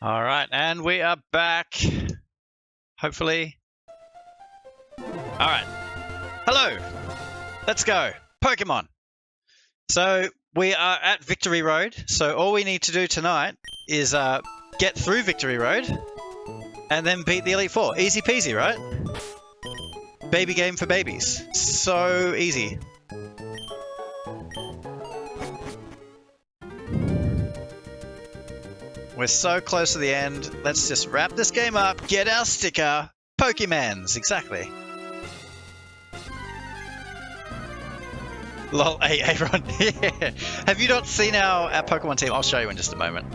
All right, and we are back. Hopefully. All right. Hello. Let's go. Pokemon. So we are at Victory Road. So all we need to do tonight is get through Victory Road and then beat the Elite Four. Easy peasy, right? Baby game for babies. So easy. We're so close to the end. Let's just wrap this game up, get our sticker. Pokemans, exactly. Lol, hey, Aaron. Yeah. Have you not seen our Pokemon team? I'll show you in just a moment.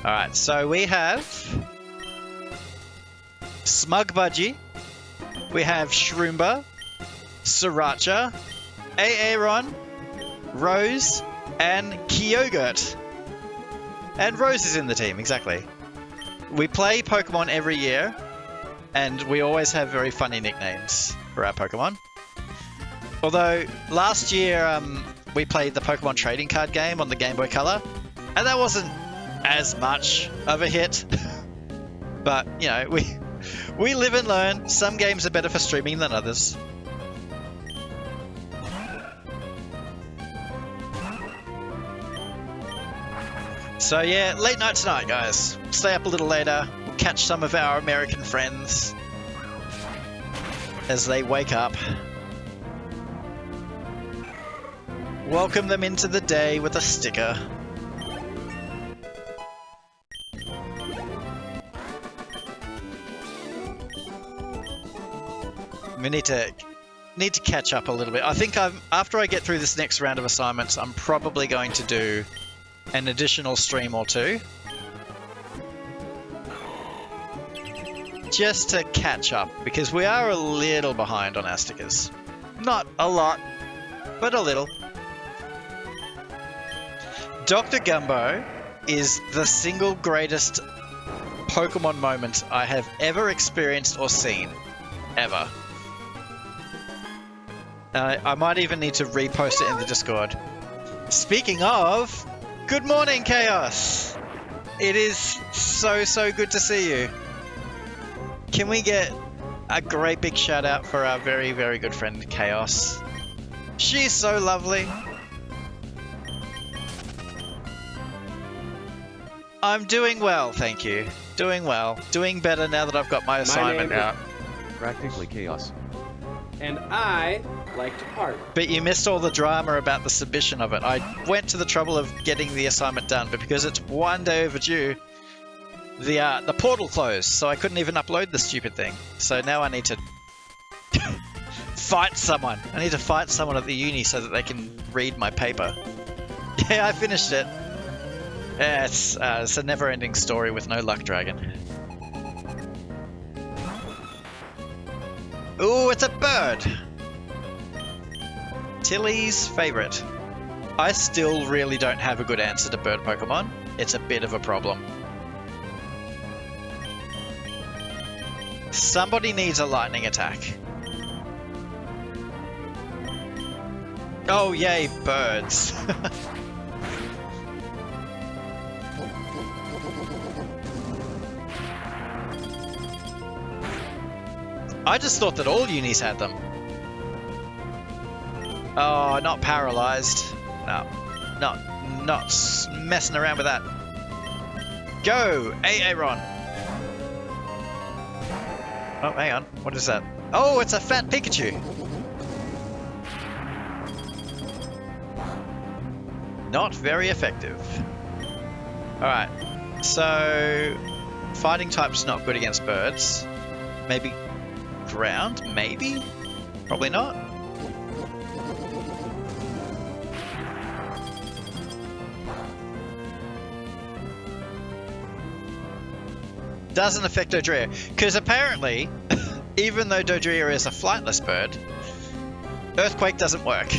Alright, so we have Smug Budgie, we have Shroomba, Sriracha, Aaron, Rose, and Kyogurt. And Rose is in the team, exactly. We play Pokemon every year, and we always have very funny nicknames for our Pokemon. Although, last year we played the Pokemon trading card game on the Game Boy Color, and that wasn't as much of a hit. But, you know, we live and learn. Some games are better for streaming than others. So yeah, late night tonight, guys. Stay up a little later. We'll catch some of our American friends as they wake up. Welcome them into the day with a sticker. We need to catch up a little bit. I think after I get through this next round of assignments, I'm probably going to do an additional stream or two. Just to catch up, because we are a little behind on our stickers. Not a lot, but a little. Dr. Gumbo is the single greatest Pokemon moment I have ever experienced or seen. Ever. I might even need to repost it in the Discord. Speaking of, good morning, Chaos! It is so good to see you. Can we get a great big shout out for our very good friend, Chaos? She's so lovely. I'm doing well, thank you. Doing well. Doing better now that I've got my assignment out. Practically Chaos. And I like to park. But you missed all the drama about the submission of it. I went to the trouble of getting the assignment done, but because it's one day overdue, the portal closed, so I couldn't even upload the stupid thing. So now I need to fight someone. I need to fight someone at the uni so that they can read my paper. Yeah, I finished it. Yeah, it's a never-ending story with no luck dragon. Ooh, it's a bird! Tilly's favorite. I still really don't have a good answer to bird Pokemon. It's a bit of a problem. Somebody needs a lightning attack. Oh yay, birds. I just thought that all unis had them. Oh, not paralyzed. No, not messing around with that. Go, Aaron. Oh, hang on. What is that? Oh, it's a fat Pikachu. Not very effective. Alright. So, fighting type's not good against birds. Maybe ground? Maybe? Probably not. Doesn't affect Dodria, because apparently, even though Dodria is a flightless bird, Earthquake doesn't work.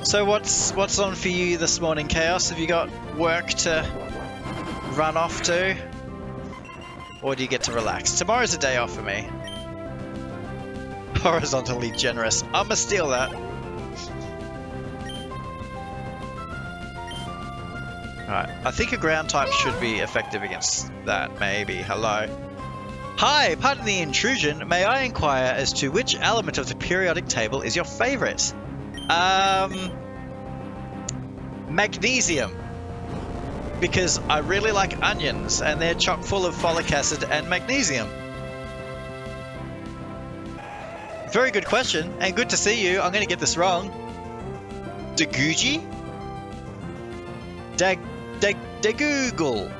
So what's on for you this morning, Chaos? Have you got work to run off to? Or do you get to relax? Tomorrow's a day off for me. Horizontally generous. I'ma steal that. Alright, I think a ground type should be effective against that, maybe. Hello. Hi, pardon the intrusion. May I inquire as to which element of the periodic table is your favorite? Magnesium. Because I really like onions, and they're chock full of folic acid and magnesium. Very good question, and good to see you. I'm going to get this wrong. Daguji? Dagoogle.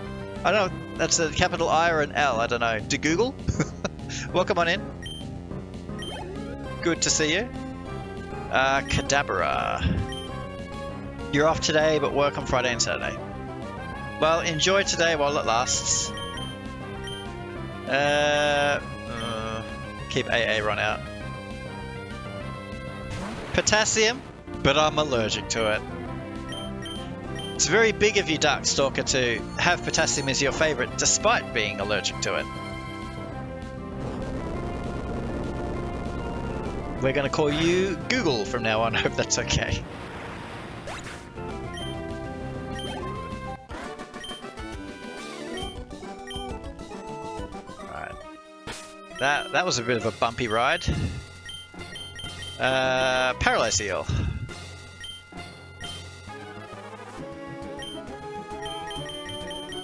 I don't know. That's a capital I or an L. I don't know. Dagoogle? Welcome on in. Good to see you. Kadabra. You're off today, but work on Friday and Saturday. Well, enjoy today while it lasts. Keep AA run out. Potassium, but I'm allergic to it. It's very big of you, Darkstalker, to have potassium as your favorite, despite being allergic to it. We're going to call you Google from now on. I hope that's okay. Alright. That was a bit of a bumpy ride. Paralyze Eel.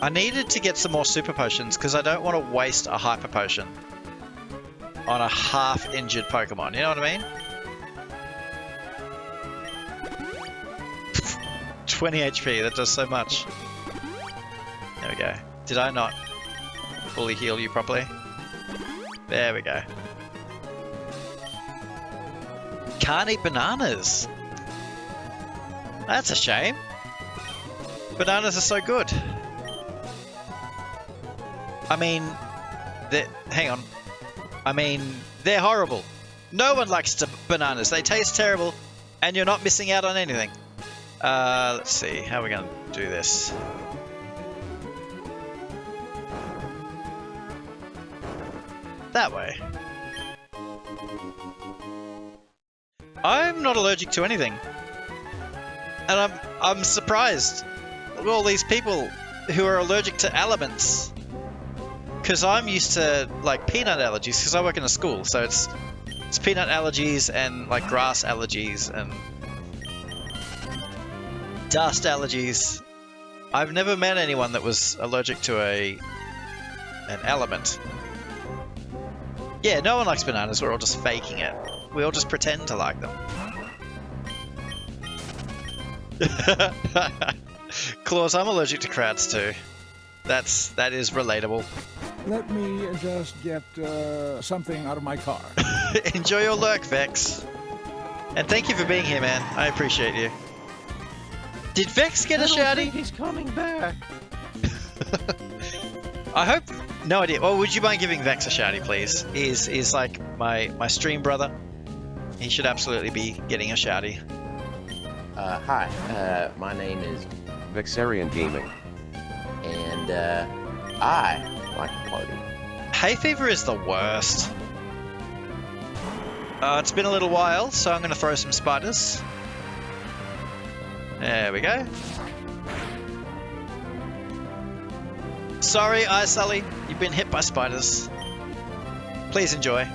I needed to get some more super potions because I don't want to waste a hyper potion on a half-injured Pokemon. You know what I mean? 20 HP, that does so much. There we go. Did I not fully heal you properly? There we go. Can't eat bananas. That's a shame. Bananas are so good. I mean, hang on. I mean, they're horrible. No one likes bananas. They taste terrible, and you're not missing out on anything. Let's see. How are we going to do this? That way. I'm not allergic to anything. And I'm surprised. Look at all these people who are allergic to elements. Because I'm used to like peanut allergies because I work in a school, so it's peanut allergies and like grass allergies and dust allergies. I've never met anyone that was allergic to an element. Yeah, no one likes bananas. We're all just faking it. We all just pretend to like them. Claus, I'm allergic to crowds too. That is relatable. Let me just get something out of my car. Enjoy your lurk, Vex. And thank you for being here, man. I appreciate you. Did Vex get a shouty? He's coming back. I hope. No idea. Well, would you mind giving Vex a shouty, please? He's like my stream brother. He should absolutely be getting a shouty. Hi. My name is Vexarian Gaming. and I like to party. Hay fever is the worst. It's been a little while, so I'm going to throw some spiders. There we go. Sorry, Sully, you've been hit by spiders. Please enjoy.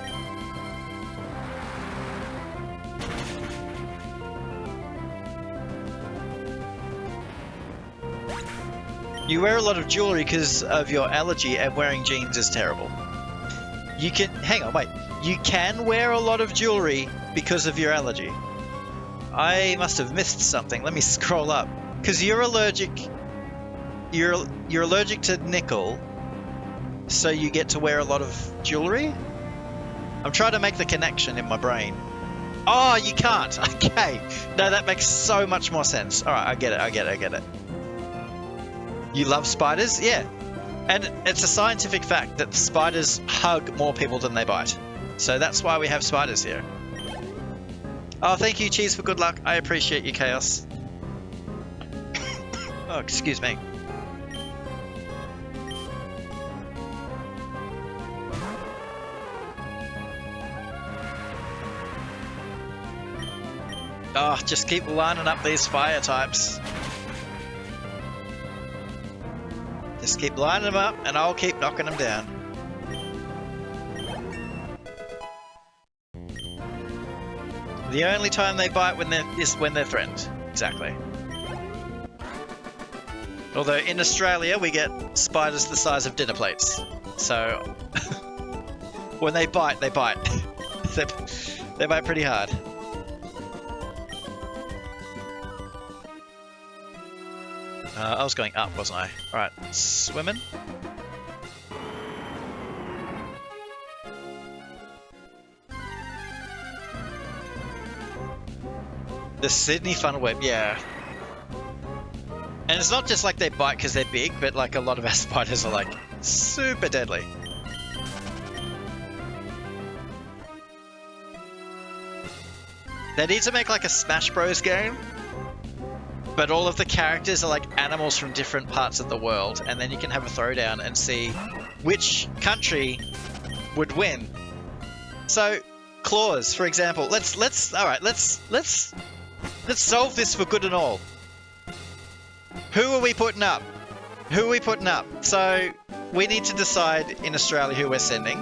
You wear a lot of jewelry because of your allergy, and wearing jeans is terrible. You can... Hang on, wait. You can wear a lot of jewelry because of your allergy. I must have missed something. Let me scroll up. Because you're allergic... You're allergic to nickel, so you get to wear a lot of jewelry? I'm trying to make the connection in my brain. Oh, you can't. Okay. No, that makes so much more sense. Alright, I get it. You love spiders? Yeah. And it's a scientific fact that spiders hug more people than they bite. So that's why we have spiders here. Oh, thank you, Cheese, for good luck. I appreciate you, Chaos. Oh, excuse me. Oh, just keep lining up these fire types. Just keep lining them up, and I'll keep knocking them down. The only time they bite is when they're threatened. Exactly. Although in Australia we get spiders the size of dinner plates. So when they bite, they bite. They bite pretty hard. I was going up, wasn't I? Alright, swimming. The Sydney Funnel Web, yeah. And it's not just like they bite because they're big, but like a lot of our spiders are like super deadly. They need to make like a Smash Bros game, but all of the characters are like animals from different parts of the world, and then you can have a throwdown and see which country would win. So, claws, for example. Let's solve this for good and all. Who are we putting up? Who are we putting up? So, we need to decide in Australia who we're sending.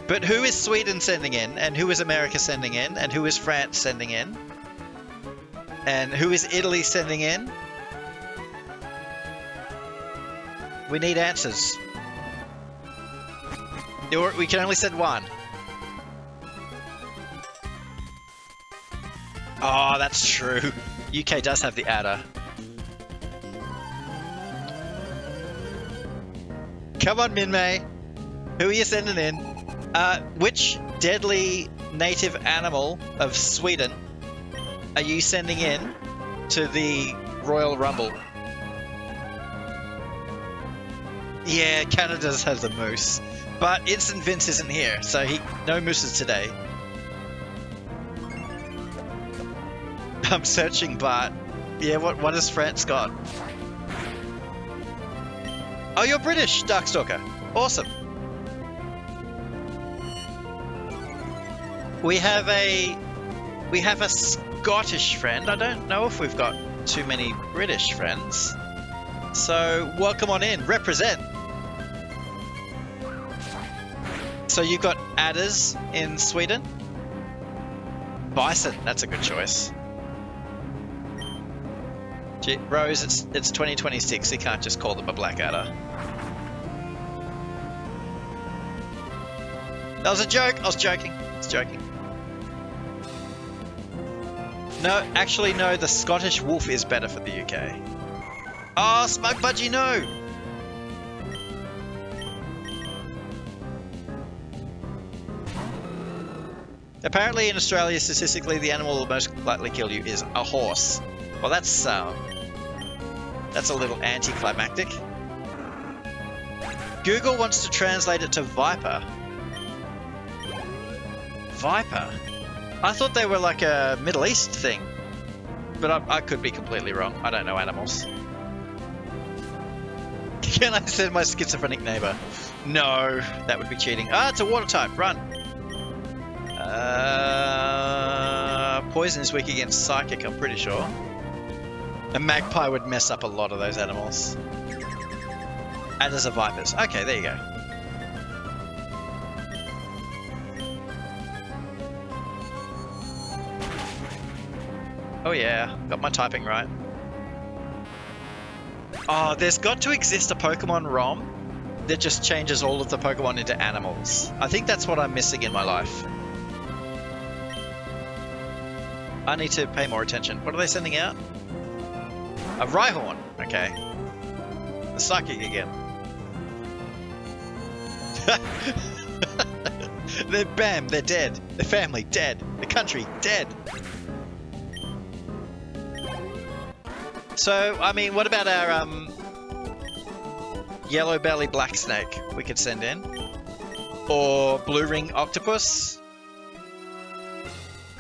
But who is Sweden sending in? And who is America sending in? And who is France sending in? And who is Italy sending in? We need answers. We can only send one. Oh, that's true. UK does have the adder. Come on, Minmay. Who are you sending in? Which deadly native animal of Sweden are you sending in to the Royal Rumble? Yeah, Canada has the moose. But Instant Vince isn't here, so no mooses today. I'm searching, but yeah, what has France got? Oh, you're British, Darkstalker. Awesome. We have a Scottish friend. I don't know if we've got too many British friends. So welcome on in. Represent. So you've got adders in Sweden. Bison. That's a good choice. Gee, Rose, it's 2026. You can't just call them a black adder. That was a joke. I was joking. I was joking. No, actually, no. The Scottish wolf is better for the UK. Oh, Smug Budgie, no. Apparently, in Australia, statistically, the animal that will most likely kill you is a horse. Well, that's a little anticlimactic. Google wants to translate it to viper. Viper? I thought they were like a Middle East thing. But I could be completely wrong. I don't know animals. Can I send my schizophrenic neighbor? No, that would be cheating. Ah, it's a water type. Run. Poison is weak against psychic, I'm pretty sure. A magpie would mess up a lot of those animals. Adders are vipers. Okay, there you go. Oh yeah, got my typing right. Oh, there's got to exist a Pokemon ROM that just changes all of the Pokemon into animals. I think that's what I'm missing in my life. I need to pay more attention. What are they sending out? A Rhyhorn. Okay. The Psychic again. They're dead. Their family, dead. The country, dead. So, I mean, what about our Yellow Belly Black Snake we could send in? Or Blue Ring Octopus?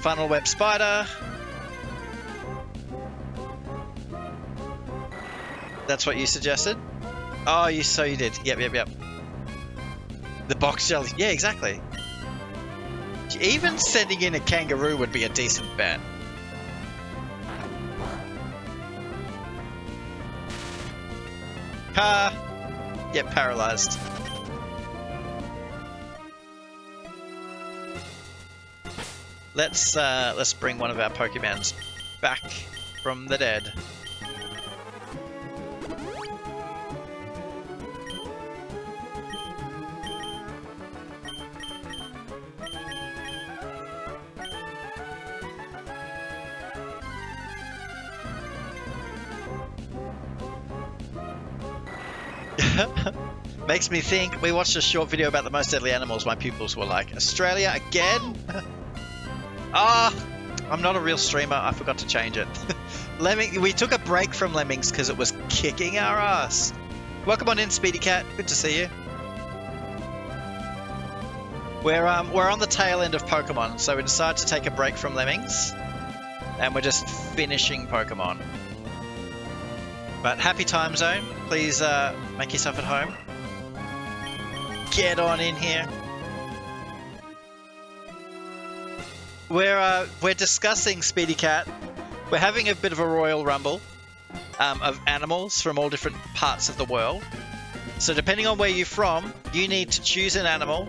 Funnel web spider. That's what you suggested? Oh, you did. Yep. The box jelly. Yeah, exactly. Even sending in a kangaroo would be a decent bet. Get paralyzed. Let's bring one of our Pokemons back from the dead. Makes me think, we watched a short video about the most deadly animals. My pupils were like, Australia again? I'm not a real streamer. I forgot to change it. We took a break from Lemmings because it was kicking our ass. Welcome on in, Speedy Cat. Good to see you. We're on the tail end of Pokemon, so we decided to take a break from Lemmings, and we're just finishing Pokemon. But happy time zone. Please make yourself at home. Get on in here. We're discussing, Speedy Cat. We're having a bit of a royal rumble of animals from all different parts of the world. So depending on where you're from, you need to choose an animal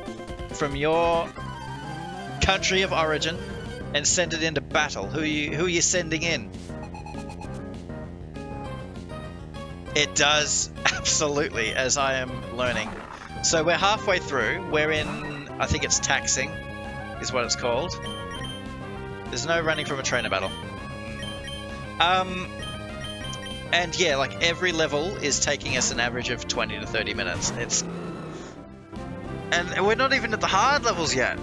from your country of origin and send it into battle. Who are you sending in? It does, absolutely, as I am learning. So we're halfway through. We're in, I think it's taxing, is what it's called. There's no running from a trainer battle. And yeah, like every level is taking us an average of 20 to 30 minutes. And we're not even at the hard levels yet.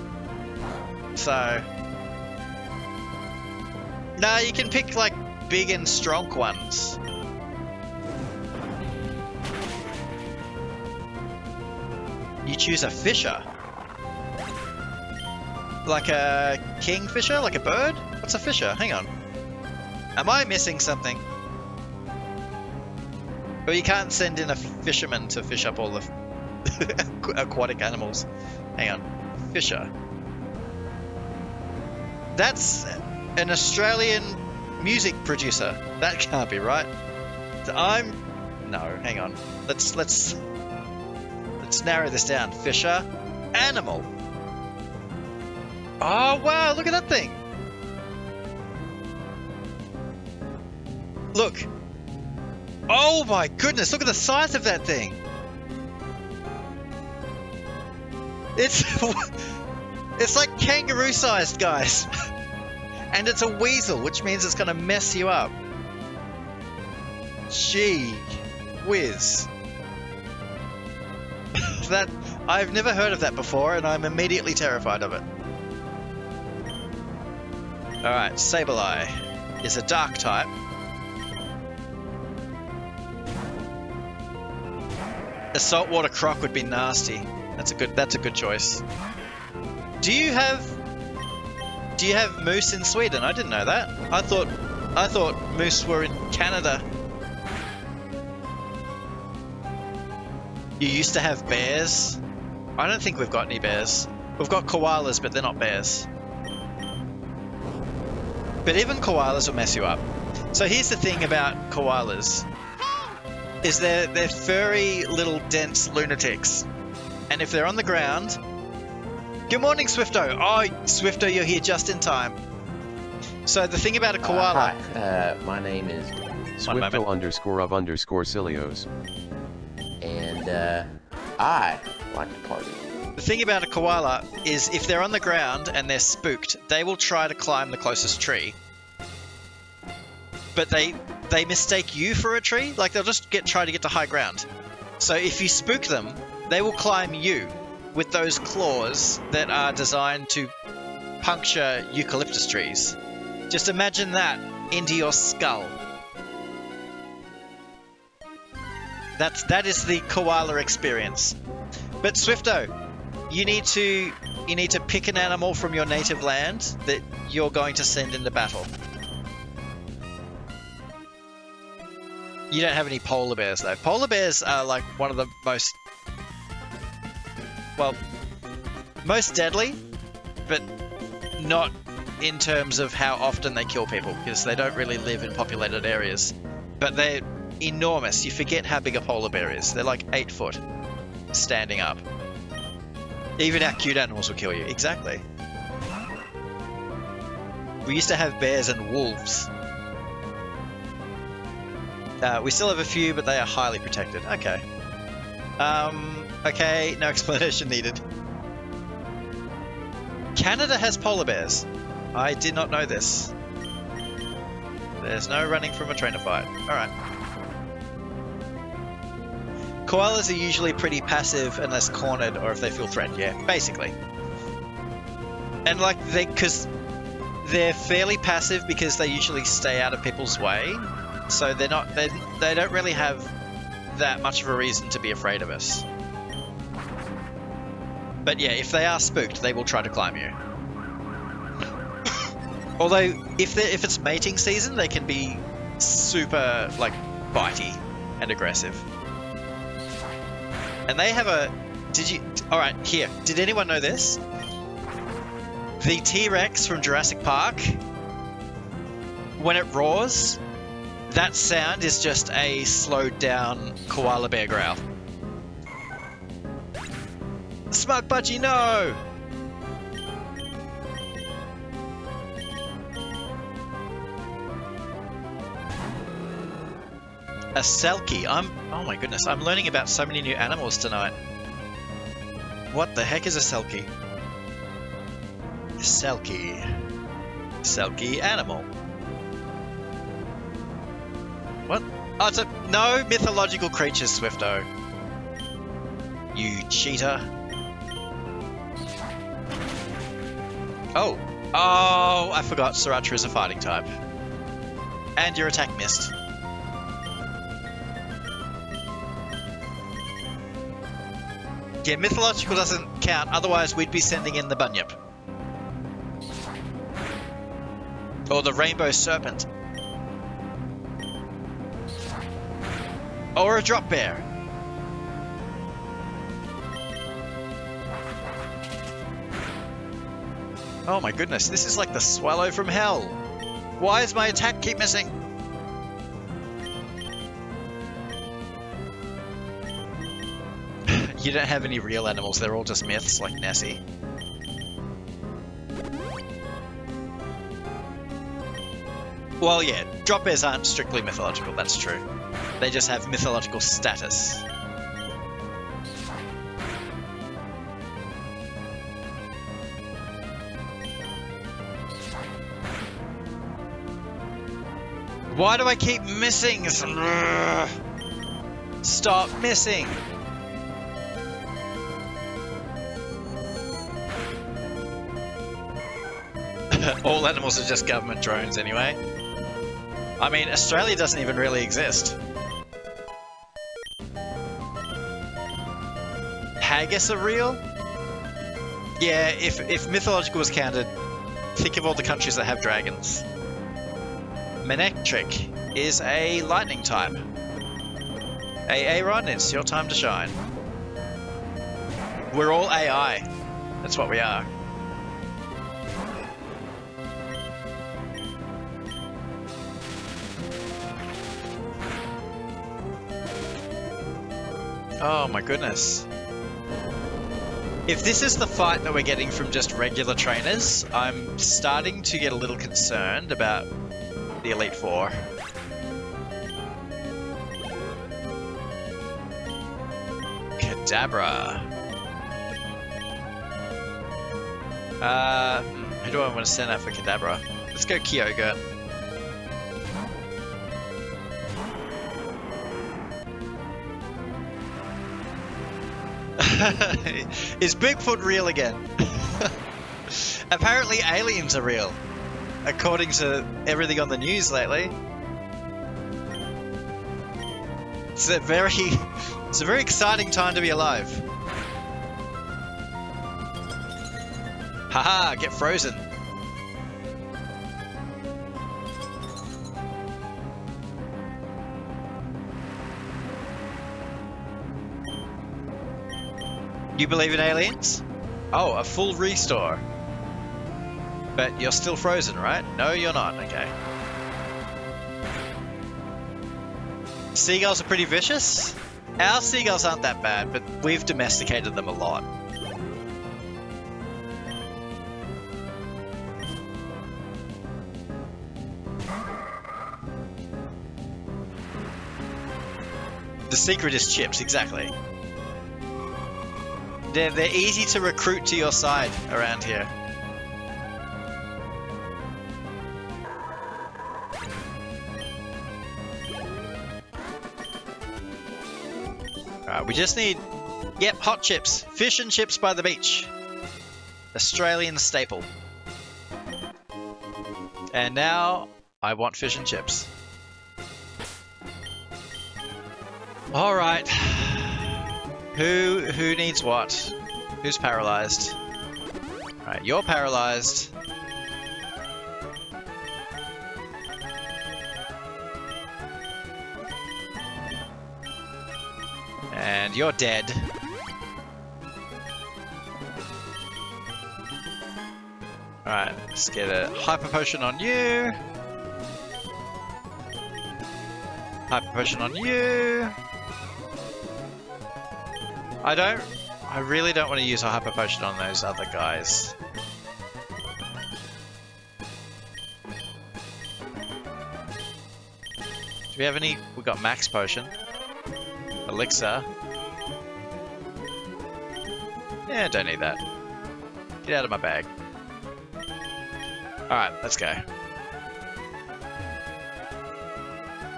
So, no, you can pick like big and strong ones. You choose a fisher. Like a kingfisher? Like a bird? What's a fisher? Hang on. Am I missing something? Well, you can't send in a fisherman to fish up all the aquatic animals. Hang on. Fisher. That's an Australian music producer. That can't be right. No, hang on. Let's narrow this down. Fisher. Animal. Oh, wow, look at that thing. Look. Oh my goodness, look at the size of that thing. It's like kangaroo sized, guys. And it's a weasel, which means it's gonna mess you up. Gee whiz. That, I've never heard of that before, and I'm immediately terrified of it. Alright, Sableye is a dark type. A saltwater croc would be nasty. That's a good choice. Do you have moose in Sweden? I didn't know that. I thought moose were in Canada. You used to have bears? I don't think we've got any bears. We've got koalas, but they're not bears. But even koalas will mess you up. So here's the thing about koalas. Is they're furry little dense lunatics. And if they're on the ground... Good morning, Swifto! Oh, Swifto, you're here just in time. So the thing about a koala... Hi, my name is... Swifto_of_Cilios. And, I like to party. The thing about a koala is if they're on the ground and they're spooked, they will try to climb the closest tree. But they mistake you for a tree. Like, they'll just try to get to high ground. So if you spook them, they will climb you with those claws that are designed to puncture eucalyptus trees. Just imagine that into your skull. That is the koala experience. But Swifto, you need to you need to pick an animal from your native land that you're going to send into battle. You don't have any polar bears though. Polar bears are like one of the most, well, most deadly, but not in terms of how often they kill people, because they don't really live in populated areas. But they're enormous. You forget how big a polar bear is. They're like 8 foot, standing up. Even our cute animals will kill you. Exactly. We used to have bears and wolves. We still have a few, but they are highly protected. Okay. Okay, no explanation needed. Canada has polar bears. I did not know this. There's no running from a trainer fight. Alright. Koalas are usually pretty passive unless cornered or if they feel threatened, yeah, basically. And like, because they're fairly passive because they usually stay out of people's way. So they don't really have that much of a reason to be afraid of us. But yeah, if they are spooked, they will try to climb you. Although, if it's mating season, they can be super, like, bitey and aggressive. And they have a... Alright, here. Did anyone know this? The T-Rex from Jurassic Park, when it roars, that sound is just a slowed down koala bear growl. Smug Budgie, no! A Selkie. Oh my goodness, I'm learning about so many new animals tonight. What the heck is a Selkie? Selkie. Selkie animal. What? Oh, it's no mythological creatures, Swifto. You cheater. Oh. Oh, I forgot Sriracha is a fighting type. And your attack missed. Yeah, mythological doesn't count, otherwise we'd be sending in the Bunyip. Or the Rainbow Serpent. Or a Drop Bear. Oh my goodness, this is like the Swallow from hell. Why does my attack keep missing? You don't have any real animals, they're all just myths like Nessie. Well, yeah, drop bears aren't strictly mythological, that's true. They just have mythological status. Why do I keep missing? Stop missing! All animals are just government drones anyway. I mean, Australia doesn't even really exist. Haggis are real? Yeah, if mythological was counted, think of all the countries that have dragons. Manectric is a lightning type. Hey Aaron, it's your time to shine. We're all AI. That's what we are. Oh my goodness. If this is the fight that we're getting from just regular trainers, I'm starting to get a little concerned about the Elite Four. Kadabra. Who do I want to send out for Kadabra? Let's go Kyogre. Is Bigfoot real again? Apparently aliens are real, according to everything on the news lately. It's a very exciting time to be alive. Haha, get frozen. You believe in aliens? Oh, a full restore. But you're still frozen, right? No, you're not. Okay. Seagulls are pretty vicious. Our seagulls aren't that bad, but we've domesticated them a lot. The secret is chips, exactly. They're easy to recruit to your side around here. Alright, we just need, yep, hot chips. Fish and chips by the beach. Australian staple. And now, I want fish and chips. Alright. Who needs what? Who's paralyzed? Alright, you're paralyzed. And you're dead. Alright, let's get a hyper potion on you. Hyper potion on you. I really don't want to use a hyper potion on those other guys. Do we have any? We got max potion. Elixir. Yeah, don't need that. Get out of my bag. Alright, let's go.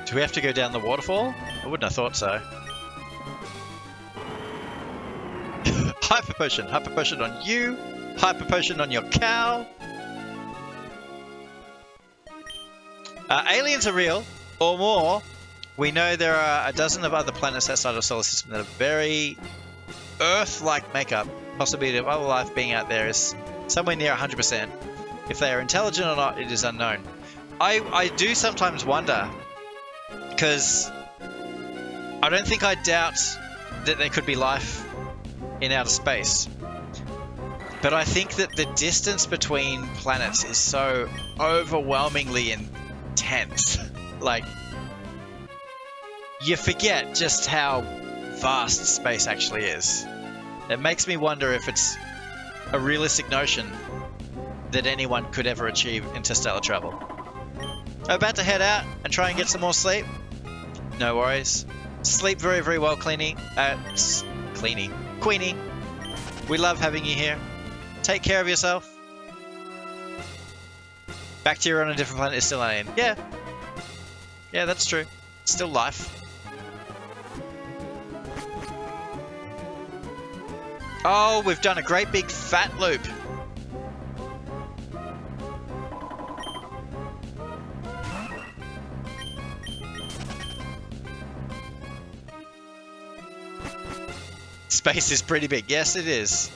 Do we have to go down the waterfall? I wouldn't have thought so. Hyper potion on you, hyper potion on your cow. Aliens are real, or more. We know there are a dozen of other planets outside our solar system that have very Earth-like makeup. Possibility of other life being out there is somewhere near 100%. If they are intelligent or not, it is unknown. I do sometimes wonder, because I don't think I doubt that there could be life in outer space. But I think that the distance between planets is so overwhelmingly intense. Like, you forget just how vast space actually is. It makes me wonder if it's a realistic notion that anyone could ever achieve interstellar travel. I'm about to head out and try and get some more sleep. No worries. Sleep very, very well, Queenie. We love having you here. Take care of yourself. Bacteria on a different planet is still alien. Yeah. Yeah, that's true. Still life. Oh, we've done a great big fat loop. Space is pretty big. Yes, it is.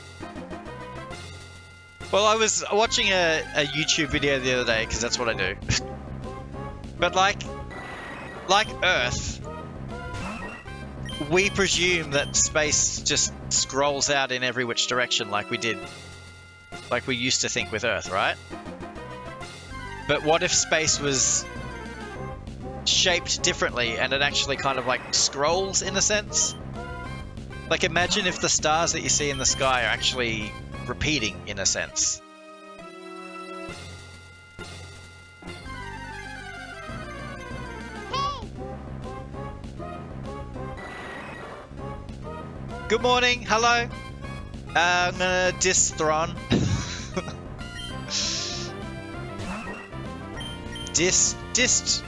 Well, I was watching a YouTube video the other day, because that's what I do. But like Earth, we presume that space just scrolls out in every which direction like we used to think with Earth, right? But what if space was shaped differently and it actually kind of like scrolls in a sense? Like, imagine if the stars that you see in the sky are actually repeating in a sense. Good morning, hello. I'm gonna diss Thron.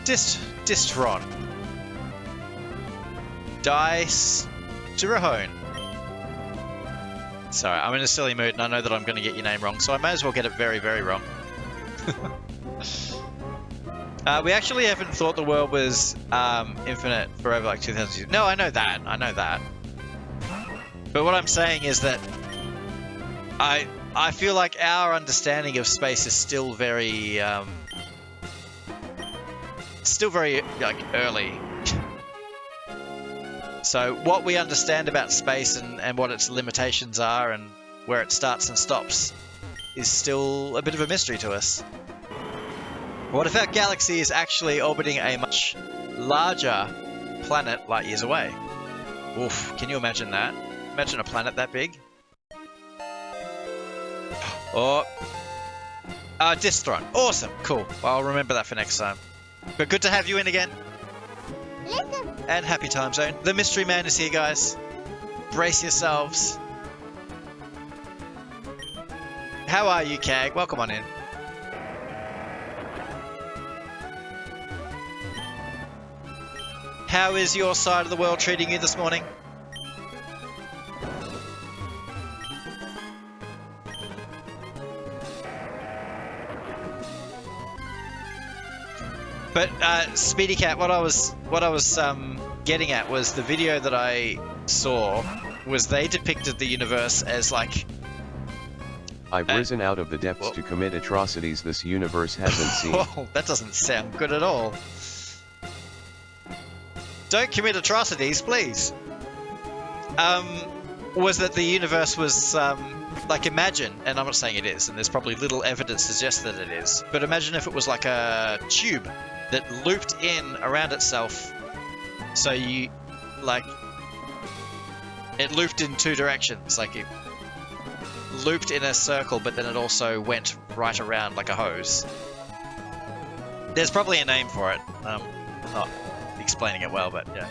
Distron. Dice to Hoenn. Sorry, I'm in a silly mood and I know that I'm going to get your name wrong, so I may as well get it very, very wrong. We actually haven't thought the world was infinite for over like 2,000 years. No, I know that. But what I'm saying is that I feel like our understanding of space is still very like early. So what we understand about space and what its limitations are and where it starts and stops is still a bit of a mystery to us. What if our galaxy is actually orbiting a much larger planet light years away? Oof, can you imagine that? Imagine a planet that big. Oh, Distron. Awesome, cool. Well, I'll remember that for next time. But good to have you in again. And happy time zone. The mystery man is here, guys. Brace yourselves. How are you, Cag? Welcome on in. How is your side of the world treating you this morning? But Speedy Cat, what I was getting at was the video that I saw was they depicted the universe as like I've risen out of the depths to commit atrocities this universe hasn't seen. Whoa, that doesn't sound good at all. Don't commit atrocities, please. Was that the universe was like, imagine, and I'm not saying it is, and there's probably little evidence to suggest that it is, but imagine if it was like a tube that looped in around itself. So you, like, it looped in two directions, like it looped in a circle, but then it also went right around like a hose. There's probably a name for it. I'm not explaining it well, but yeah.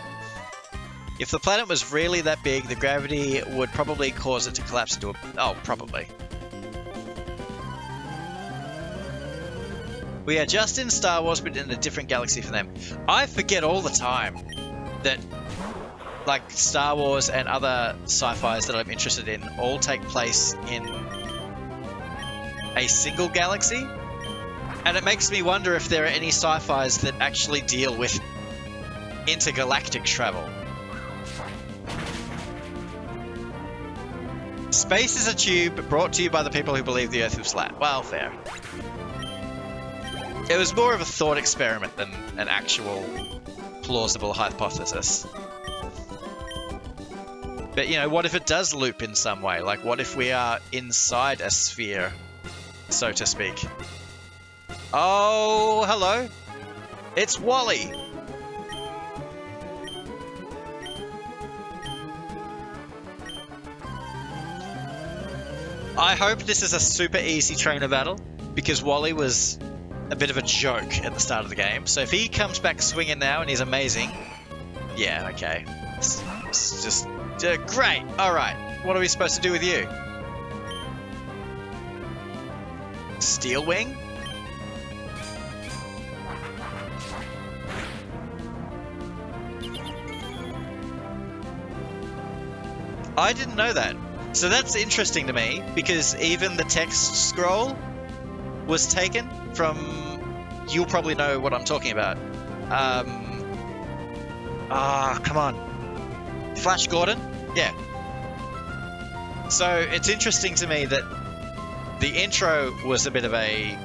If the planet was really that big, the gravity would probably cause it to collapse into a... Oh, probably. We are just in Star Wars, but in a different galaxy from them. I forget all the time that, like, Star Wars and other sci-fis that I'm interested in all take place in a single galaxy. And it makes me wonder if there are any sci-fis that actually deal with intergalactic travel. Space is a tube brought to you by the people who believe the Earth was flat. Well, fair. It was more of a thought experiment than an actual plausible hypothesis. But, you know, what if it does loop in some way? Like, what if we are inside a sphere, so to speak? Oh, hello. It's Wally. I hope this is a super easy trainer battle, because Wally was a bit of a joke at the start of the game. So if he comes back swinging now and he's amazing, yeah, okay. It's just great. All right, what are we supposed to do with you? Steel Wing? I didn't know that. So that's interesting to me, because even the text scroll was taken from... You'll probably know what I'm talking about. Come on. Flash Gordon? Yeah. So it's interesting to me that the intro was a bit of a...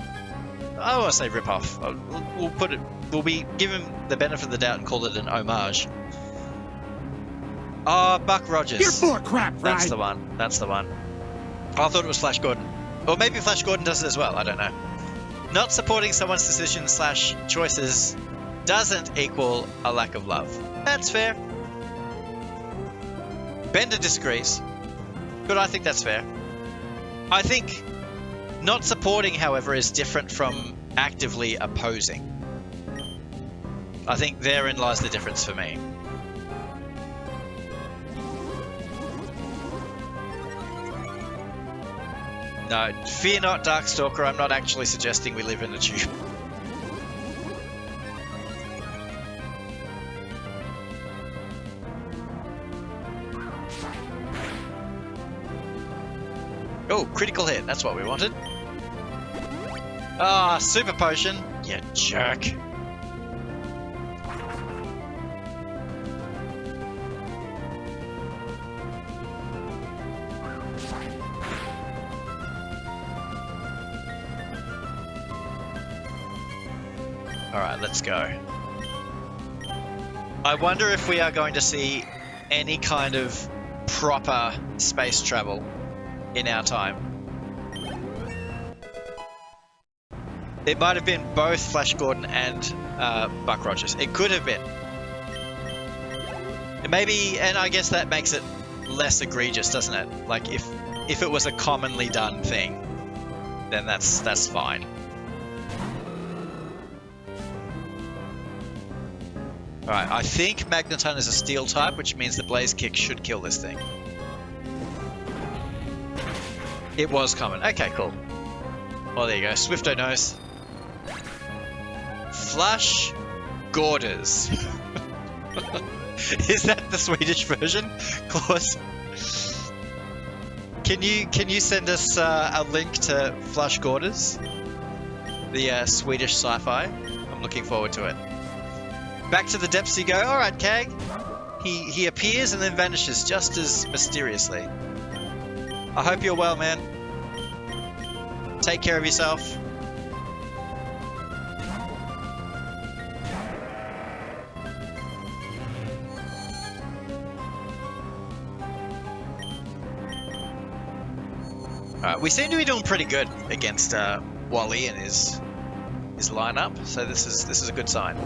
I don't want to say rip-off. We'll be given the benefit of the doubt and call it an homage. Oh, Buck Rogers. You're full of crap, right? That's the one. That's the one. I thought it was Flash Gordon. Or maybe Flash Gordon does it as well. I don't know. Not supporting someone's decisions / choices doesn't equal a lack of love. That's fair. Bender disagrees, but I think that's fair. I think not supporting, however, is different from actively opposing. I think therein lies the difference for me. No, fear not, Darkstalker. I'm not actually suggesting we live in a tube. Oh, critical hit. That's what we wanted. Ah, super potion. You jerk. Alright, let's go. I wonder if we are going to see any kind of proper space travel in our time. It might have been both Flash Gordon and Buck Rogers. It could have been. Maybe, and I guess that makes it less egregious, doesn't it? Like if it was a commonly done thing, then that's fine. Alright, I think Magneton is a steel type, which means the Blaze Kick should kill this thing. It was common. Okay, cool. Well, there you go. Swifto knows. Flash Gorders. Is that the Swedish version, Claus? Can you send us a link to Flash Gorders? The Swedish sci-fi? I'm looking forward to it. Back to the depths you go. Alright, Kag. He appears and then vanishes just as mysteriously. I hope you're well, man. Take care of yourself. Alright, we seem to be doing pretty good against Wally and his lineup, so this is a good sign.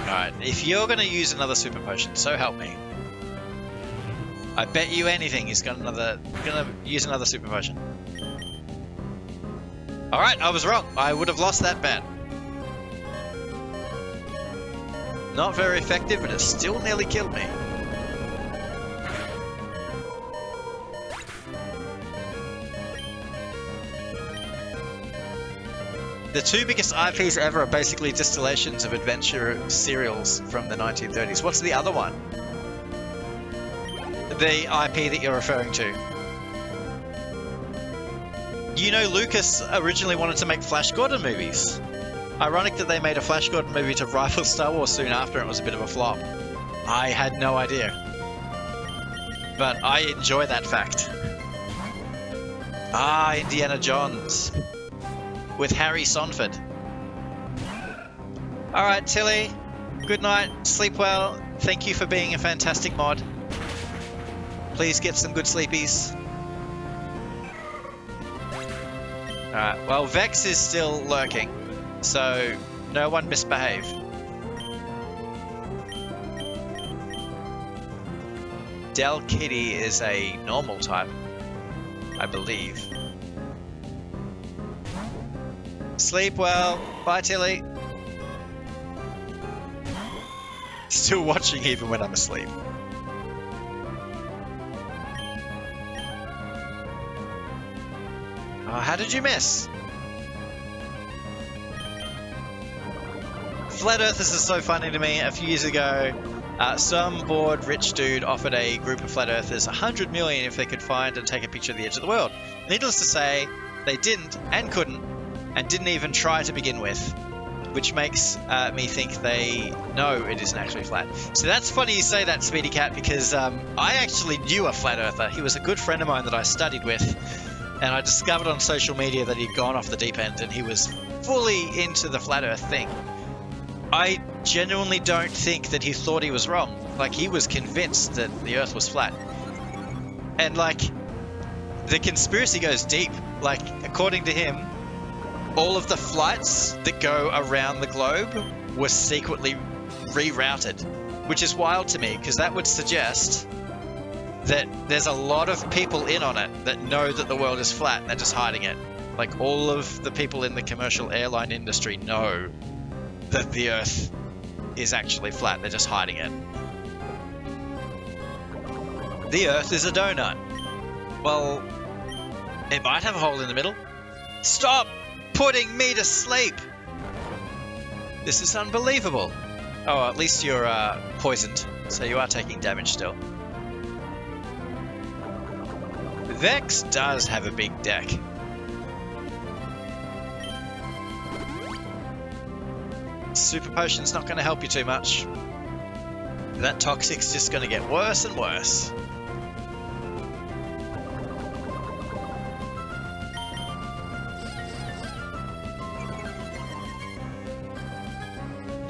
Alright, if you're gonna use another super potion, so help me. I bet you anything he's gonna use another super potion. Alright, I was wrong. I would have lost that bet. Not very effective, but it still nearly killed me. The two biggest IPs ever are basically distillations of adventure serials from the 1930s. What's the other one? The IP that you're referring to. You know, Lucas originally wanted to make Flash Gordon movies. Ironic that they made a Flash Gordon movie to rival Star Wars soon after, and it was a bit of a flop. I had no idea. But I enjoy that fact. Ah, Indiana Jones. With Harry Sonford. Alright, Tilly. Good night. Sleep well. Thank you for being a fantastic mod. Please get some good sleepies. Alright, well, Vex is still lurking, so no one misbehave. Del Kitty is a normal type, I believe. Sleep well. Bye, Tilly. Still watching even when I'm asleep. Oh, how did you miss? Flat Earthers is so funny to me. A few years ago, some bored rich dude offered a group of Flat Earthers 100 million if they could find and take a picture of the edge of the world. Needless to say, they didn't and couldn't, and didn't even try to begin with, which makes me think they know it isn't actually flat. So that's funny you say that, Speedy Cat, because I actually knew a Flat Earther. He was a good friend of mine that I studied with. And I discovered on social media that he'd gone off the deep end and he was fully into the flat earth thing. I genuinely don't think that he thought he was wrong. Like, he was convinced that the earth was flat. And like, the conspiracy goes deep. Like, according to him, all of the flights that go around the globe were secretly rerouted, which is wild to me because that would suggest that there's a lot of people in on it that know that the world is flat and they're just hiding it. Like, all of the people in the commercial airline industry know that the earth is actually flat, they're just hiding it. The earth is a donut. Well, it might have a hole in the middle. Stop putting me to sleep! This is unbelievable. Oh, at least you're poisoned, so you are taking damage still. Vex does have a big deck. Super Potion's not going to help you too much. That toxic's just going to get worse and worse.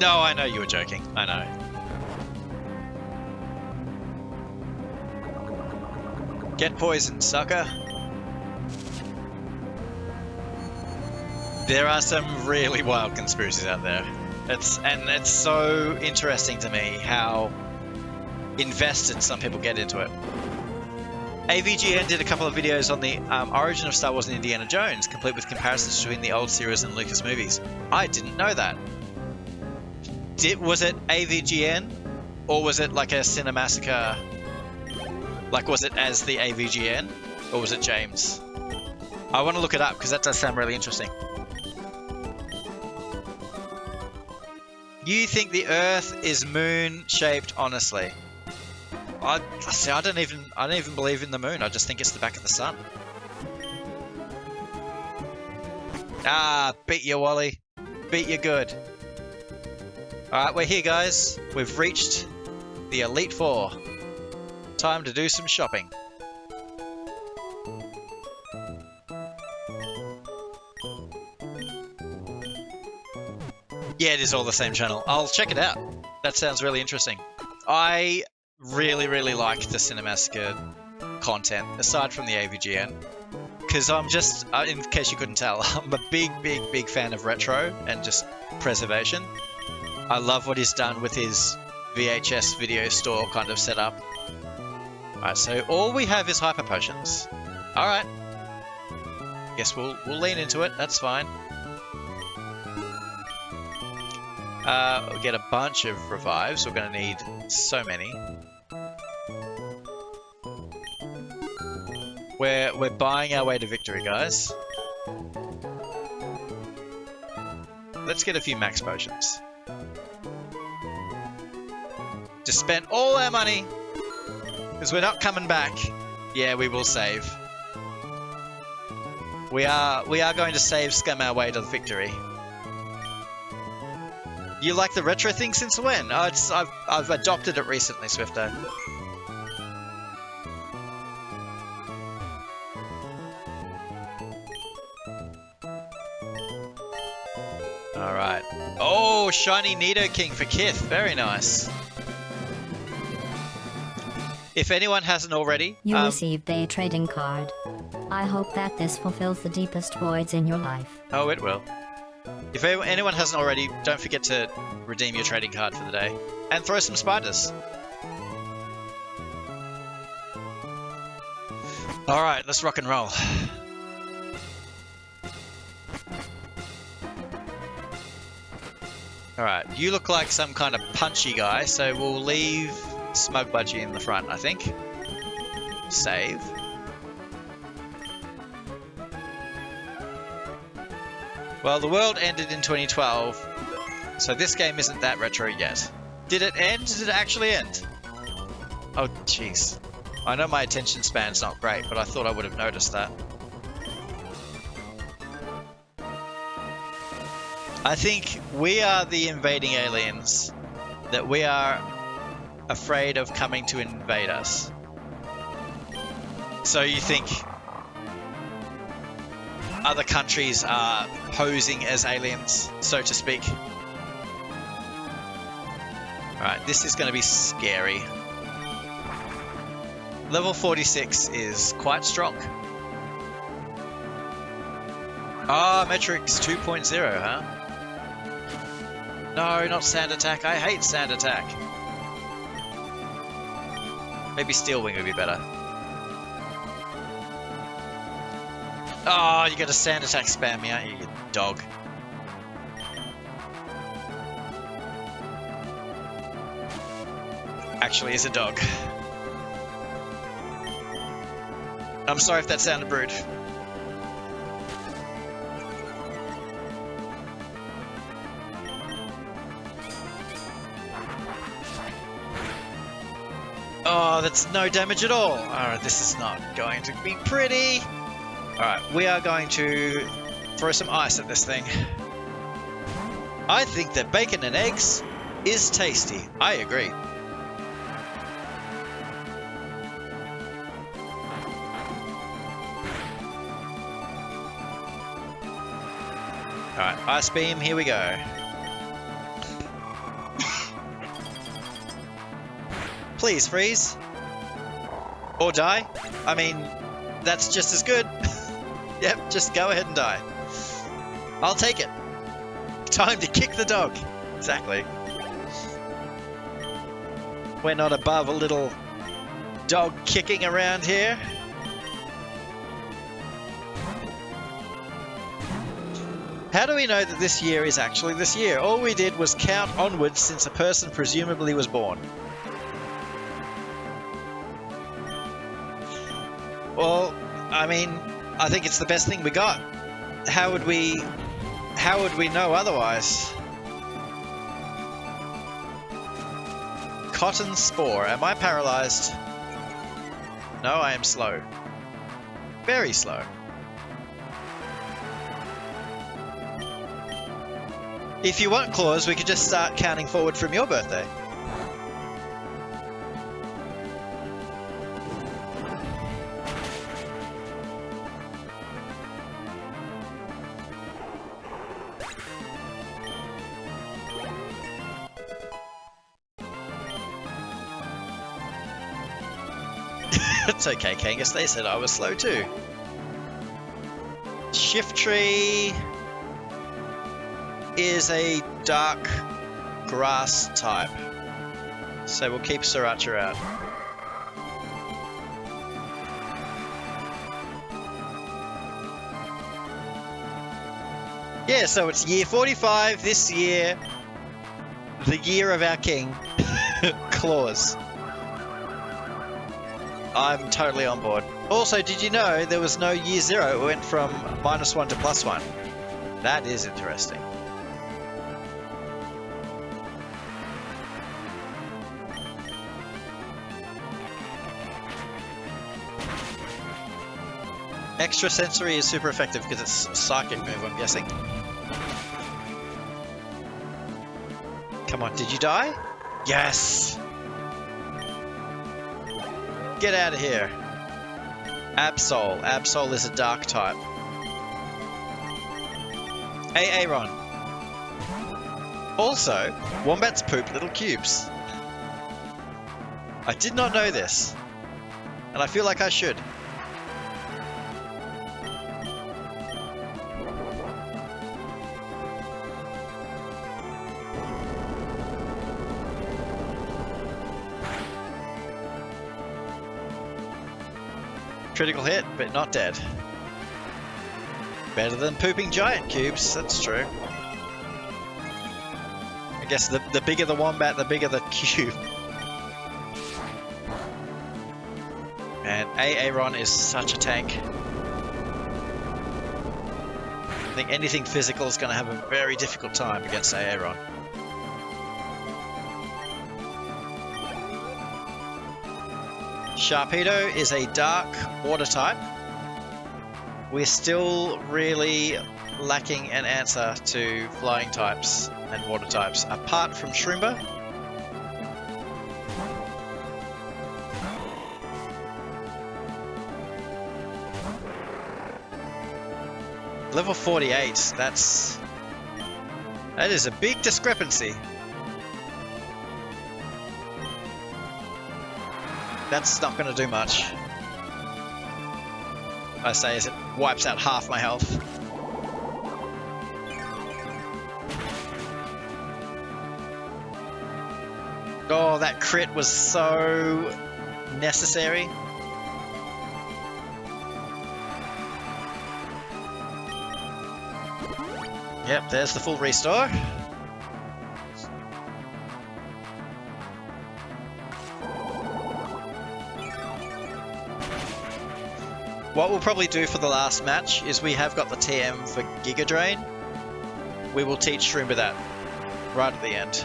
No, I know you were joking. I know. Get poisoned, sucker. There are some really wild conspiracies out there. It's so interesting to me how invested some people get into it. AVGN did a couple of videos on the origin of Star Wars and Indiana Jones, complete with comparisons between the old series and Lucas movies. I didn't know that. Was it AVGN, or was it like a Cinemassacre? Like, was it as the AVGN, or was it James? I want to look it up because that does sound really interesting. You think the Earth is moon-shaped? Honestly, I don't even believe in the moon. I just think it's the back of the sun. Ah, beat you, Wally. Beat you good. All right, we're here, guys. We've reached the Elite Four. Time to do some shopping. Yeah, it is all the same channel. I'll check it out. That sounds really interesting. I really, really like the Cinemassacre content, aside from the AVGN. Because I'm just, in case you couldn't tell, I'm a big fan of retro and just preservation. I love what he's done with his VHS video store kind of setup. Alright, so all we have is hyper potions. Alright. Guess we'll lean into it, that's fine. We'll get a bunch of revives. We're going to need so many. We're buying our way to victory, guys. Let's get a few max potions. Just spent all our money because we're not coming back. Yeah, we will save. We are going to save scum our way to victory. You like the retro thing since when? Oh, I've adopted it recently, Swifto. Alright. Oh, shiny Nidoking for Kith. Very nice. If anyone hasn't already... You received a trading card. I hope that this fulfills the deepest voids in your life. Oh, it will. If anyone hasn't already, don't forget to redeem your trading card for the day. And throw some spiders. Alright, let's rock and roll. Alright, you look like some kind of punchy guy, so we'll leave Smug Budgie in the front, I think. Save. Well, the world ended in 2012, so this game isn't that retro yet. Did it end? Did it actually end? Oh, jeez. I know my attention span's not great, but I thought I would have noticed that. I think we are the invading aliens, that we are afraid of coming to invade us. So you think other countries are posing as aliens, so to speak? Alright, this is going to be scary. Level 46 is quite strong. Ah, Metrix 2.0, huh? No, not Sand Attack. I hate Sand Attack. Maybe Steel Wing would be better. Oh, you got a Sand Attack spam me, aren't you, you dog? Actually, is a dog. I'm sorry if that sounded rude. Oh, that's no damage at all. Alright, this is not going to be pretty. Alright, we are going to throw some ice at this thing. I think that bacon and eggs is tasty. I agree. Alright, Ice Beam, here we go. Please freeze. Or die. I mean, that's just as good. Yep, just go ahead and die. I'll take it. Time to kick the dog. Exactly. We're not above a little dog kicking around here. How do we know that this year is actually this year? All we did was count onwards since a person presumably was born. Well, I mean, I think it's the best thing we got. How would we know otherwise? Cotton Spore. Am I paralyzed? No, I am slow. Very slow. If you want claws, we could just start counting forward from your birthday. It's okay, Kangas. They said I was slow too. Shift Tree is a dark grass type, so we'll keep Sriracha out. Yeah, so it's year 45 this year, the year of our king, Claus. I'm totally on board. Also, did you know there was no year 0? It went from -1 to +1. That is interesting. Extrasensory is super effective because it's a psychic move, I'm guessing. Come on, did you die? Yes! Get out of here. Absol. Absol is a dark type. Aaron. Also, wombats poop little cubes. I did not know this, and I feel like I should. Critical hit, but not dead. Better than pooping giant cubes, that's true. I guess the bigger the wombat, the bigger the cube. Man, Aaron is such a tank. I think anything physical is going to have a very difficult time against Aaron. Sharpedo is a dark water type. We're still really lacking an answer to flying types and water types, apart from Shroomba. Level 48, that is a big discrepancy. That's not going to do much. I say as it wipes out half my health. Oh, that crit was so necessary. Yep, there's the full restore. What we'll probably do for the last match is we have got the TM for Giga Drain. We will teach Shroomba that right at the end.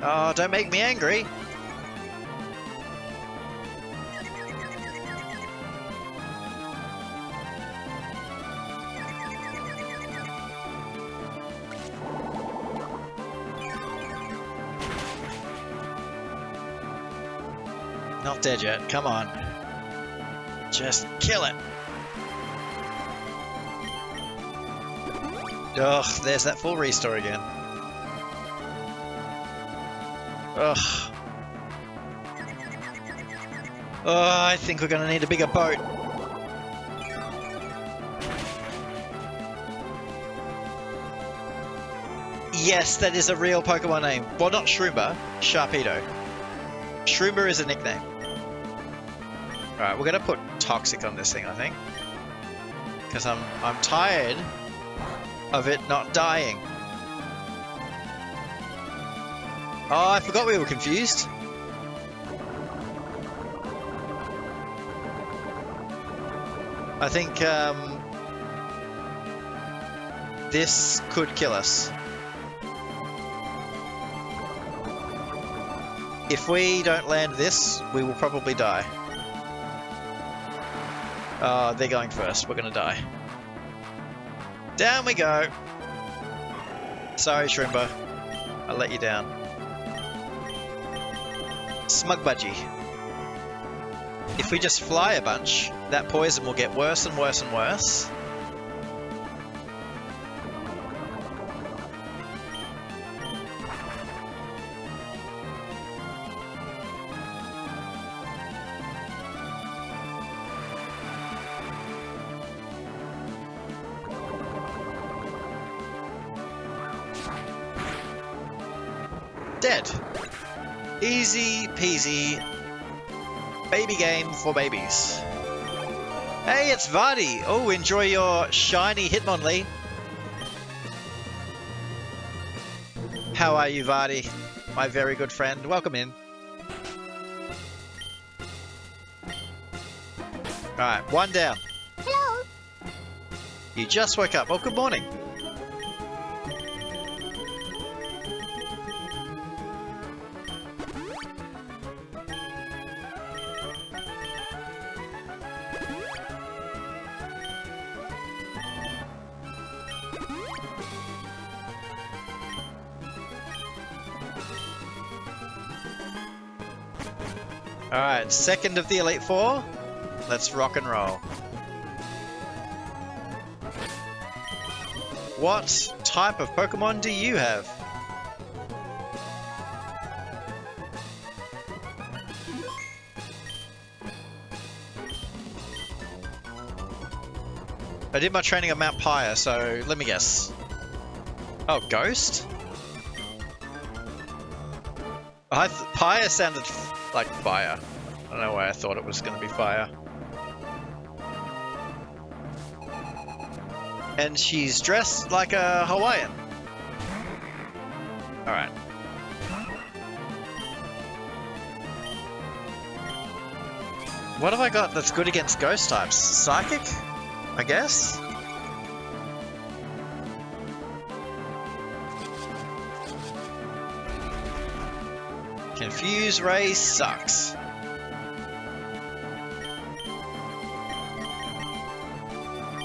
Oh, don't make me angry. Not dead yet, come on. Just kill it. Ugh, there's that full restore again. Ugh. Oh, I think we're gonna need a bigger boat. Yes, that is a real Pokemon name. Well, not Shroomba, Sharpedo. Shroomba is a nickname. Alright, we're gonna put Toxic on this thing, I think. Because I'm tired of it not dying. Oh, I forgot we were confused. I think this could kill us. If we don't land this, we will probably die. Oh, they're going first. We're gonna die. Down we go. Sorry, Shroomba. I let you down. Smug Budgie. If we just fly a bunch, that poison will get worse and worse and worse. Dead. Easy peasy. Baby game for babies. Hey, it's Vardy. Oh, enjoy your shiny Hitmonlee. How are you, Vardy? My very good friend. Welcome in. Alright, one down. Hello. You just woke up. Oh, good morning. Alright, second of the Elite Four. Let's rock and roll. What type of Pokemon do you have? I did my training on Mount Pyre, so let me guess. Oh, Ghost? Pyre sounded like fire. I don't know why I thought it was going to be fire. And she's dressed like a Hawaiian. Alright. What have I got that's good against ghost types? Psychic? I guess? Confuse Ray sucks.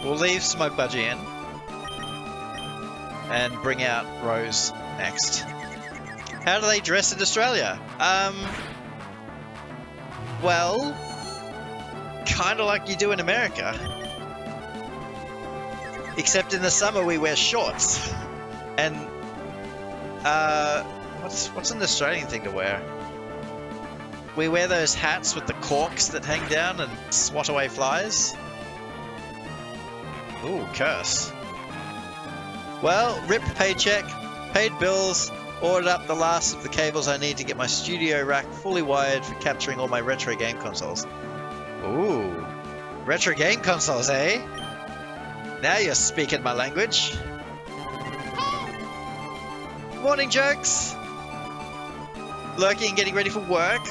We'll leave Smoke Budgie in and bring out Rose next. How do they dress in Australia? Well, kind of like you do in America. Except in the summer we wear shorts. And, what's an Australian thing to wear? We wear those hats with the corks that hang down and swat away flies. Ooh, curse. Well, rip paycheck, paid bills, ordered up the last of the cables I need to get my studio rack fully wired for capturing all my retro game consoles. Ooh, retro game consoles, eh? Now you're speaking my language. Morning, Jokes. Lurking and getting ready for work.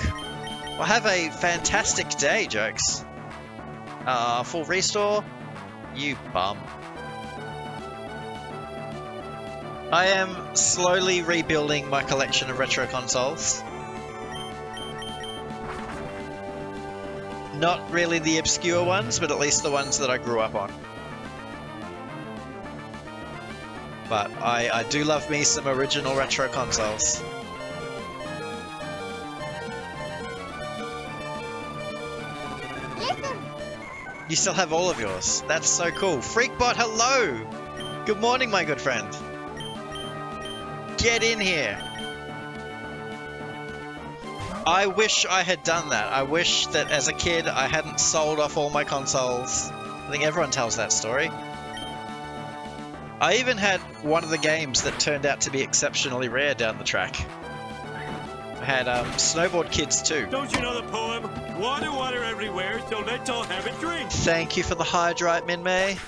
Well, have a fantastic day, Jokes. Full restore. You bum. I am slowly rebuilding my collection of retro consoles. Not really the obscure ones, but at least the ones that I grew up on. But I do love me some original retro consoles. You still have all of yours. That's so cool. Freakbot, hello! Good morning, my good friend. Get in here. I wish I had done that. I wish that as a kid I hadn't sold off all my consoles. I think everyone tells that story. I even had one of the games that turned out to be exceptionally rare down the track. I had Snowboard Kids 2. Don't you know the poem? Water, water everywhere, so let's all have a drink. Thank you for the Hydrite, Min-May.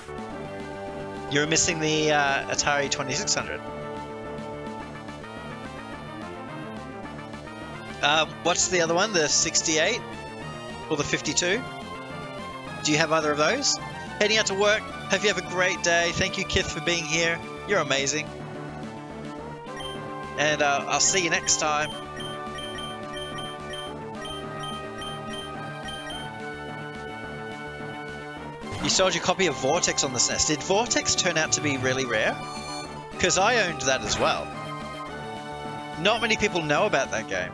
You're missing the Atari 2600. What's the other one? The 68? Or the 52? Do you have either of those? Heading out to work. Hope you have a great day. Thank you, Kith, for being here. You're amazing. And I'll see you next time. You sold your copy of Vortex on the SNES. Did Vortex turn out to be really rare? Because I owned that as well. Not many people know about that game.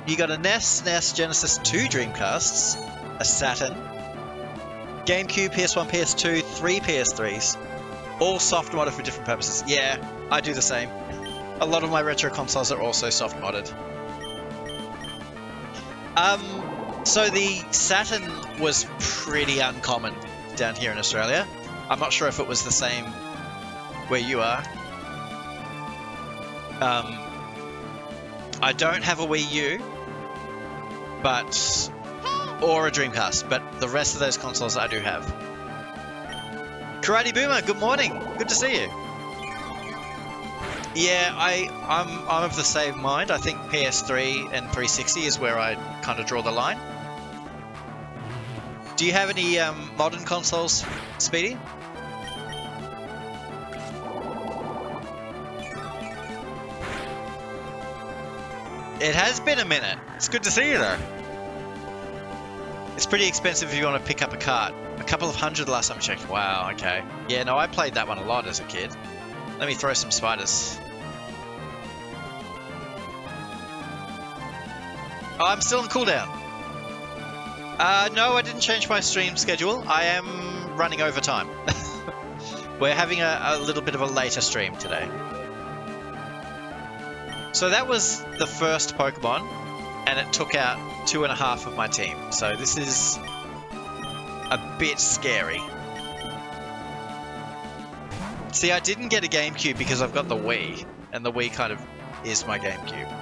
You got a NES, SNES, Genesis, 2 Dreamcasts, a Saturn, GameCube, PS1, PS2, 3 PS3s, all soft modded for different purposes. Yeah, I do the same. A lot of my retro consoles are also soft modded. So the Saturn was pretty uncommon down here in Australia. I'm not sure if it was the same where you are. I don't have a Wii U, or a Dreamcast, but the rest of those consoles I do have. Karate Boomer, good morning. Good to see you. Yeah, I'm of the same mind. I think PS3 and 360 is where I kind of draw the line. Do you have any modern consoles, Speedy? It has been a minute. It's good to see you though. It's pretty expensive if you want to pick up a cart. A couple of hundred last time I checked. Wow, okay. Yeah, no, I played that one a lot as a kid. Let me throw some spiders. Oh, I'm still in cooldown. No, I didn't change my stream schedule. I am running overtime. We're having a little bit of a later stream today. So that was the first Pokemon, and it took out 2.5 of my team. So this is a bit scary. See, I didn't get a GameCube because I've got the Wii, and the Wii kind of is my GameCube.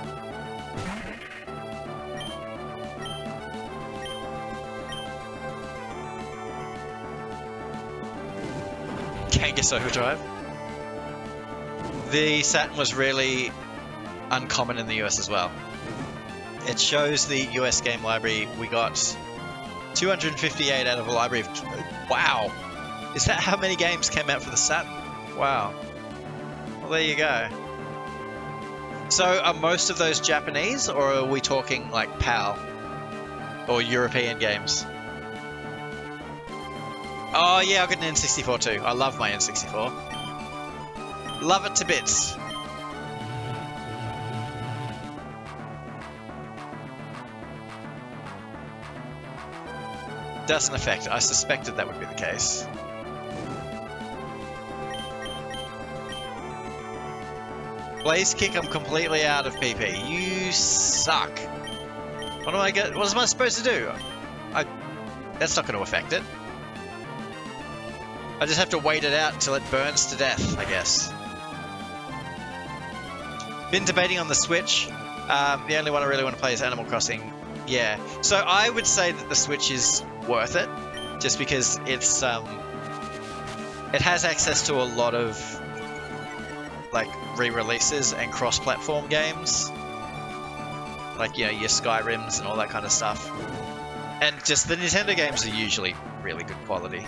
Kangas Overdrive. The Saturn was really uncommon in the US as well. It shows the US game library. We got 258 out of a library of... Wow! Is that how many games came out for the Saturn? Wow. Well, there you go. So, are most of those Japanese, or are we talking like PAL? Or European games? Oh yeah, I've got an N64 too. I love my N64. Love it to bits. Doesn't affect. I suspected that would be the case. Blaze Kick, I'm completely out of PP. You suck. What am I supposed to do? That's not going to affect it. I just have to wait it out until it burns to death, I guess. Been debating on the Switch. The only one I really want to play is Animal Crossing. Yeah. So I would say that the Switch is worth it, just because it's it has access to a lot of like re-releases and cross-platform games, like, you know, your Skyrims and all that kind of stuff. And just the Nintendo games are usually really good quality.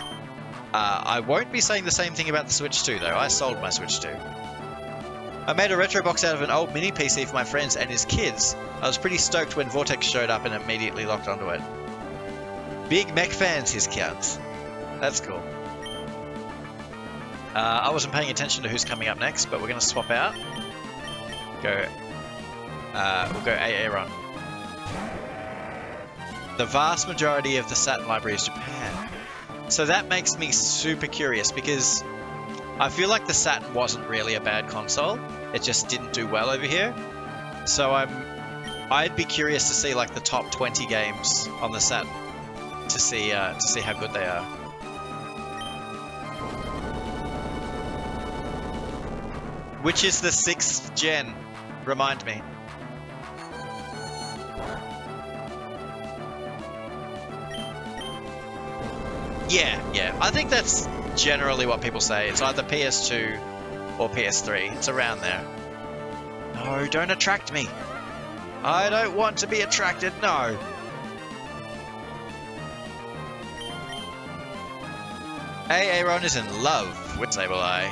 I won't be saying the same thing about the Switch 2 though. I sold my Switch 2. I made a retro box out of an old mini PC for my friends and his kids. I was pretty stoked when Vortex showed up and immediately locked onto it. Big mech fans, his counts. That's cool. I wasn't paying attention to who's coming up next, but we're going to swap out. We'll go Aaron. The vast majority of the Saturn library is Japan. So that makes me super curious because I feel like the Saturn wasn't really a bad console. It just didn't do well over here. So I'd be curious to see like the top 20 games on the Saturn to see how good they are. Which is the 6th gen? Remind me. Yeah. I think that's generally what people say. It's either PS2 or PS3. It's around there. No, don't attract me. I don't want to be attracted, no. Aaron is in love with Sableye,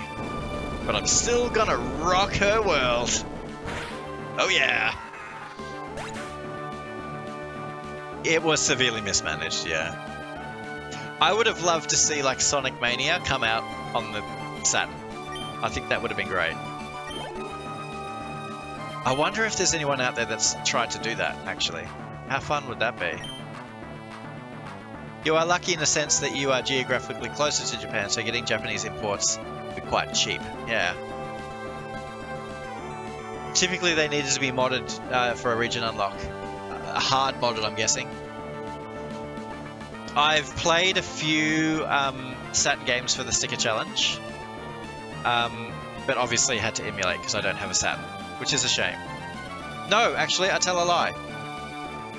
but I'm still gonna rock her world. Oh yeah. It was severely mismanaged, yeah. I would have loved to see like Sonic Mania come out on the Saturn. I think that would have been great. I wonder if there's anyone out there that's tried to do that, actually. How fun would that be? You are lucky in the sense that you are geographically closer to Japan, so getting Japanese imports would be quite cheap. Yeah. Typically they needed to be modded for a region unlock. Hard modded, I'm guessing. I've played a few Saturn games for the sticker challenge, but obviously had to emulate because I don't have a Saturn, which is a shame. No, actually, I tell a lie.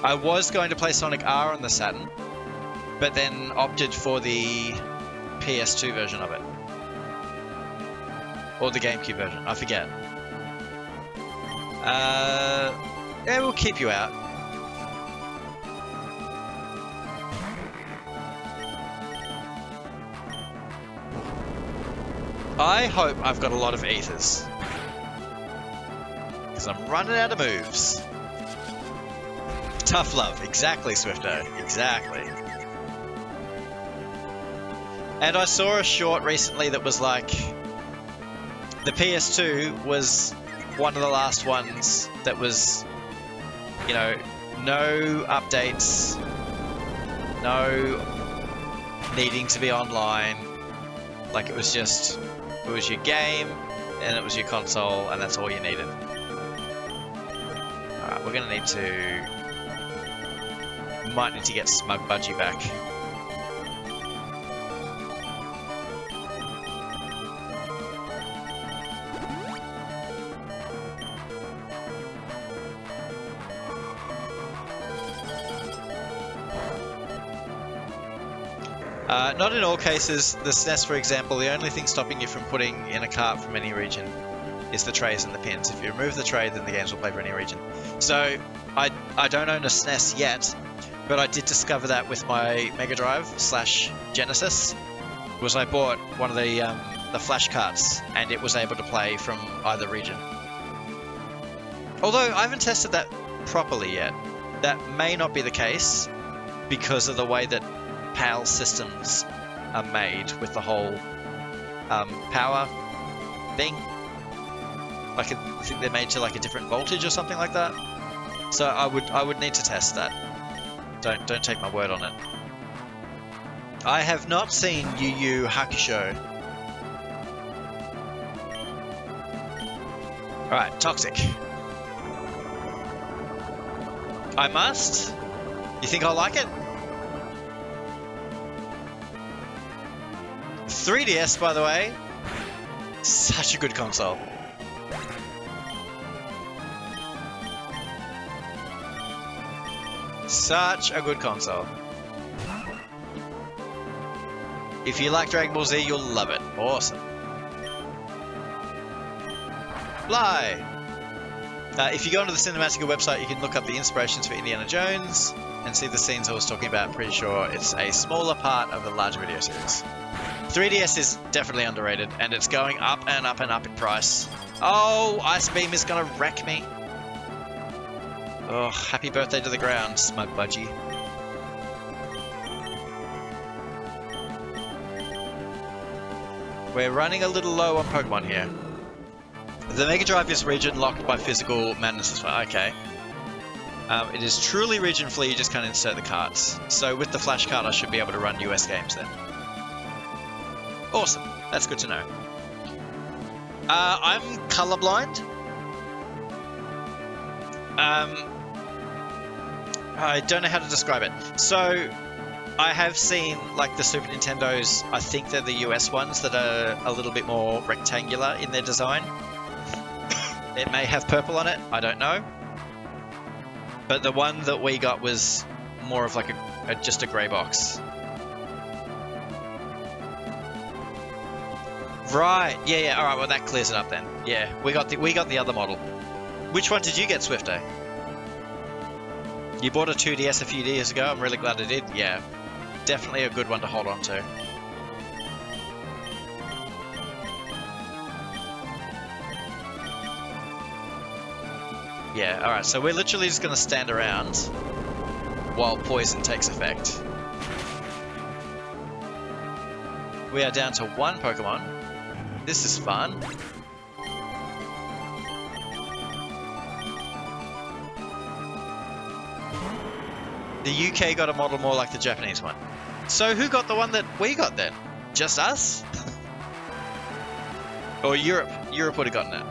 I was going to play Sonic R on the Saturn, but then opted for the PS2 version of it. Or the GameCube version, I forget. Yeah, we'll keep you out. I hope I've got a lot of ethers. Because I'm running out of moves. Tough love. Exactly, Swifto. Exactly. And I saw a short recently that was like... The PS2 was one of the last ones that was, you know, no updates, no needing to be online. Like it was just... It was your game, and it was your console, and that's all you needed. Alright, we're gonna need to... Might need to get Smug Budgie back. Not in all cases. The SNES, for example, the only thing stopping you from putting in a cart from any region is the trays and the pins. If you remove the tray, then the games will play for any region. So, I don't own a SNES yet, but I did discover that with my Mega Drive / Genesis, was I bought one of the flash carts, and it was able to play from either region. Although, I haven't tested that properly yet. That may not be the case, because of the way that PAL systems are made with the whole power thing. Like I think they're made to like a different voltage or something like that. So I would need to test that. Don't take my word on it. I have not seen Yu Yu Hakusho. Alright, Toxic. I must? You think I'll like it? 3DS, by the way, such a good console. Such a good console. If you like Dragon Ball Z, you'll love it. Awesome. Fly! If you go onto the Cinematica website, you can look up the inspirations for Indiana Jones and see the scenes I was talking about. I'm pretty sure it's a smaller part of the larger video series. 3DS is definitely underrated, and it's going up and up and up in price. Oh, Ice Beam is gonna wreck me. Oh, happy birthday to the ground, Smug Budgie. We're running a little low on Pokemon here. The Mega Drive is region locked by physical madness as well. Okay. It is truly region free, you just can't insert the cards. So with the flash card, I should be able to run US games then. Awesome. That's good to know. I'm colorblind. I don't know how to describe it. So, I have seen, like, the Super Nintendos, I think they're the US ones that are a little bit more rectangular in their design. It may have purple on it, I don't know. But the one that we got was more of like just a grey box. Right, yeah, alright, well that clears it up then. Yeah, we got the other model. Which one did you get, Swifto? You bought a 2DS a few years ago, I'm really glad I did. Yeah, definitely a good one to hold on to. Yeah, alright, so we're literally just going to stand around while poison takes effect. We are down to one Pokemon. This is fun. The UK got a model more like the Japanese one. So who got the one that we got then? Just us? Or Europe? Europe would have gotten it.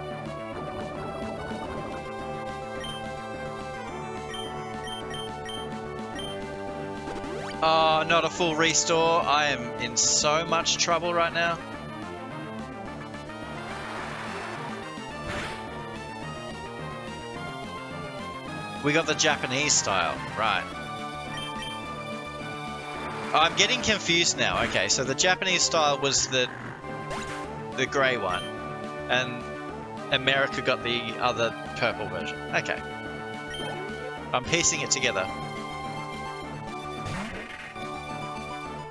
Oh, not a full restore. I am in so much trouble right now. We got the Japanese style, right. I'm getting confused now. Okay, so the Japanese style was the grey one, and America got the other purple version. Okay. I'm piecing it together.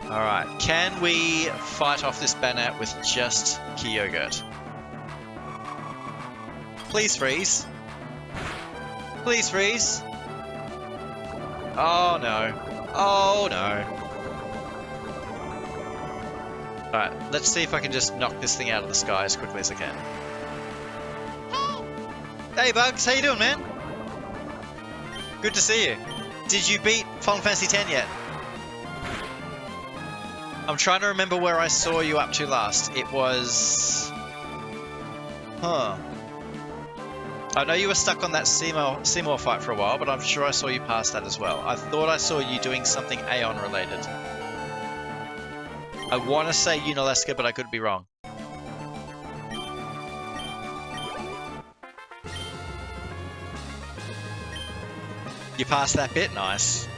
Alright, can we fight off this Banat with just Kyogre? Please freeze. Please freeze. Oh no. Oh no. Alright, let's see if I can just knock this thing out of the sky as quickly as I can. Hey Bugs, how you doing, man? Good to see you. Did you beat Final Fantasy X yet? I'm trying to remember where I saw you up to last. It was... Huh. I know you were stuck on that Seymour fight for a while, but I'm sure I saw you past that as well. I thought I saw you doing something Aeon related. I want to say Unalesca, but I could be wrong. You passed that bit? Nice.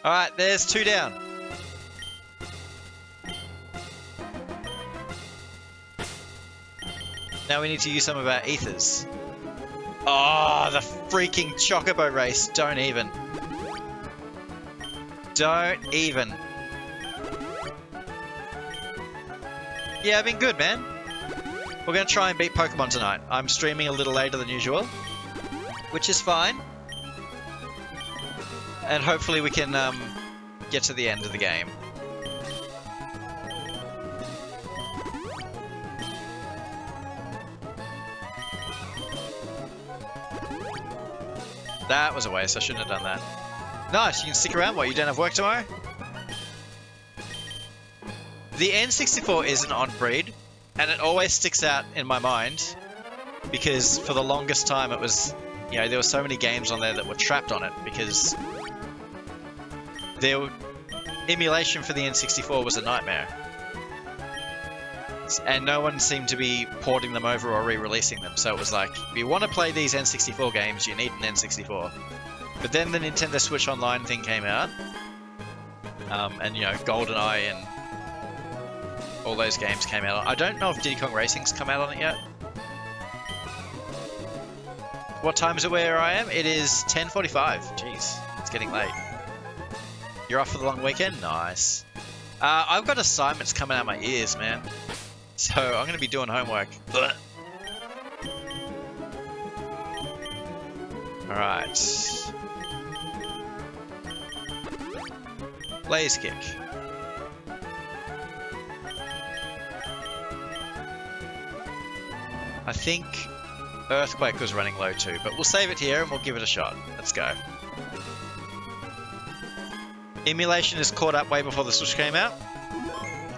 Alright, there's 2 down. Now we need to use some of our ethers. Oh, the freaking Chocobo race. Don't even. Don't even. Yeah, I've been good, man. We're going to try and beat Pokemon tonight. I'm streaming a little later than usual, which is fine. And hopefully we can get to the end of the game. That was a waste, I shouldn't have done that. Nice, you can stick around while you don't have work tomorrow. The N64 is an odd breed, and it always sticks out in my mind, because for the longest time it was, you know, there were so many games on there that were trapped on it, because emulation for the N64 was a nightmare. And no one seemed to be porting them over or re-releasing them, so it was like, if you want to play these N64 games, you need an N64. But then the Nintendo Switch Online thing came out, and you know, GoldenEye and all those games came out. I don't know if Diddy Kong Racing's come out on it yet. What time is it where I am? It is 10:45. Jeez, it's getting late. You're off for the long weekend? Nice. I've got assignments coming out my ears, man. So I'm going to be doing homework. Alright. Blaze Kick. I think Earthquake was running low too, but we'll save it here and we'll give it a shot. Let's go. Emulation is caught up way before the Switch came out.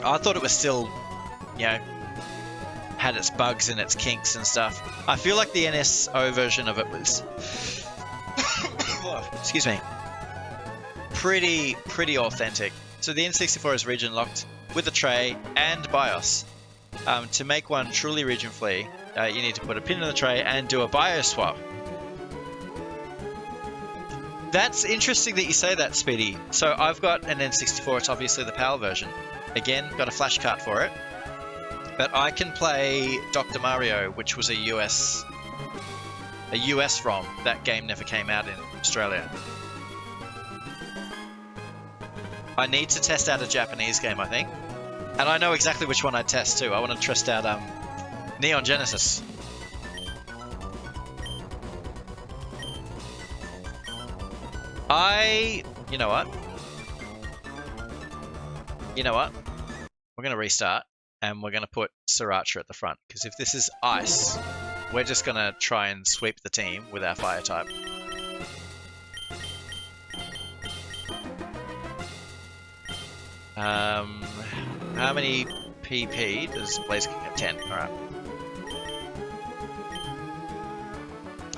I thought it was still, you know, had its bugs and its kinks and stuff. I feel like the NSO version of it was, excuse me, pretty authentic. So the N64 is region locked with a tray and BIOS. To make one truly region free, you need to put a pin in the tray and do a BIOS swap. That's interesting that you say that, Speedy. So I've got an N64, it's obviously the PAL version. Again, got a flash card for it. But I can play Dr. Mario, which was a US ROM. That game never came out in Australia. I need to test out a Japanese game, I think. And I know exactly which one I'd test too. I want to test out Neon Genesis. You know what? We're going to restart and we're going to put Sriracha at the front. Because if this is ice, we're just going to try and sweep the team with our fire type. How many PP does Blaze King have? 10. Alright.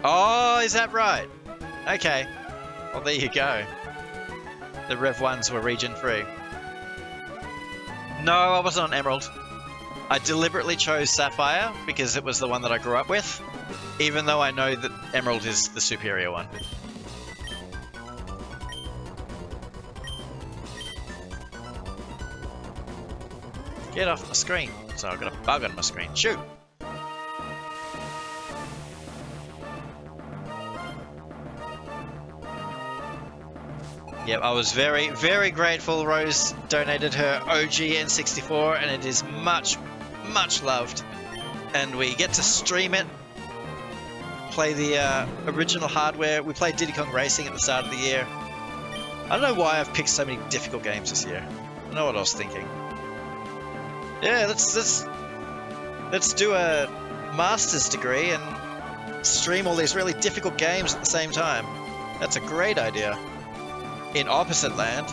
Oh, is that right? Okay. Well, there you go. The Rev 1s were region free. No, I wasn't on Emerald. I deliberately chose Sapphire because it was the one that I grew up with, even though I know that Emerald is the superior one. Get off my screen. So I've got a bug on my screen. Shoot! Yep, I was very, very grateful Rose donated her OG N64, and it is much, much loved. And we get to stream it, play the original hardware. We played Diddy Kong Racing at the start of the year. I don't know why I've picked so many difficult games this year. I don't know what I was thinking. Yeah, let's do a master's degree and stream all these really difficult games at the same time. That's a great idea. In opposite land.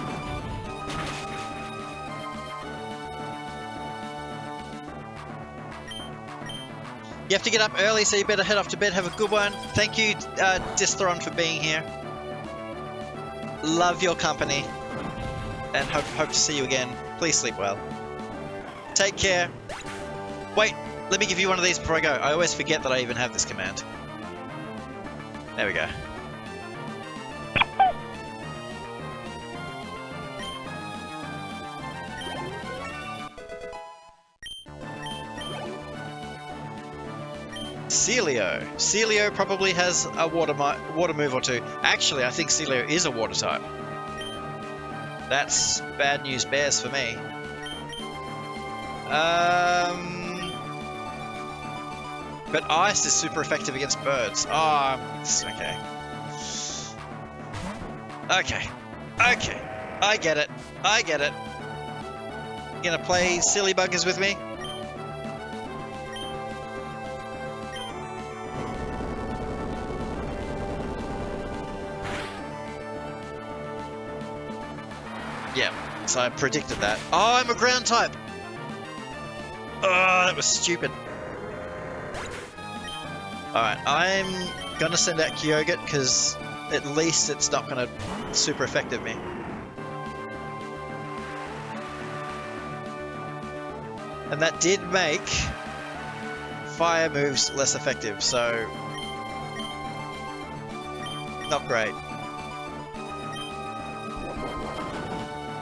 You have to get up early, so you better head off to bed. Have a good one. Thank you, Distheron, for being here. Love your company. And hope to see you again. Please sleep well. Take care. Wait, let me give you one of these before I go. I always forget that I even have this command. There we go. Celio probably has a water move or two. Actually, I think Celio is a water type. That's bad news bears for me. But ice is super effective against birds. Oh, okay. Okay. I get it. You gonna play silly buggers with me? Yeah, so I predicted that. Oh, I'm a ground type! Oh, that was stupid. Alright, I'm gonna send out Kyogre because at least it's not gonna super effective me. And that did make fire moves less effective, so not great.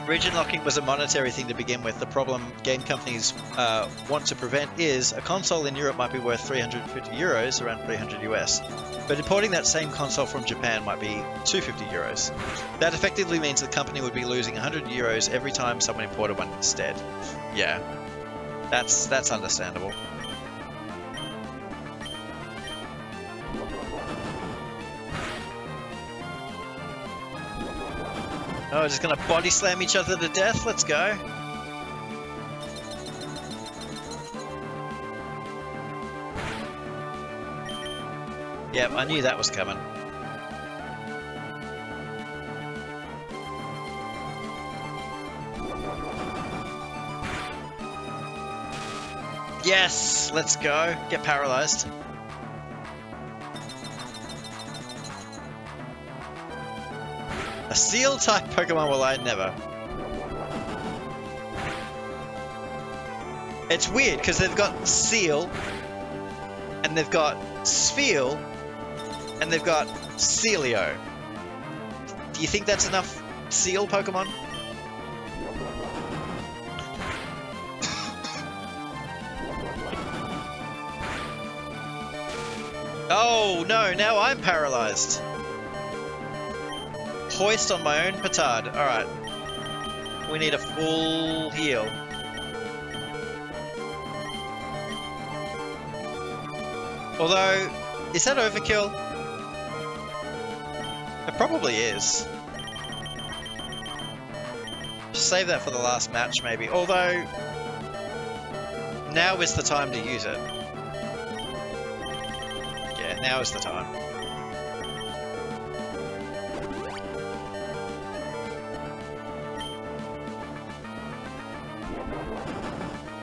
Region locking was a monetary thing to begin with. The problem game companies want to prevent is a console in Europe might be worth 350 euros, around 300 US. But importing that same console from Japan might be 250 euros. That effectively means the company would be losing 100 euros every time someone imported one instead. Yeah, that's understandable. Oh, we're just gonna body slam each other to death? Let's go. Yep, I knew that was coming. Yes! Let's go. Get paralyzed. A seal type Pokemon? Well, I never. It's weird because they've got Seal, and they've got Spheal, and they've got Celio. Do you think that's enough Seal Pokemon? Oh no, now I'm paralyzed. Hoist on my own petard. Alright. We need a full heal. Although, is that overkill? It probably is. Save that for the last match, maybe. Although, now is the time to use it. Yeah, now is the time.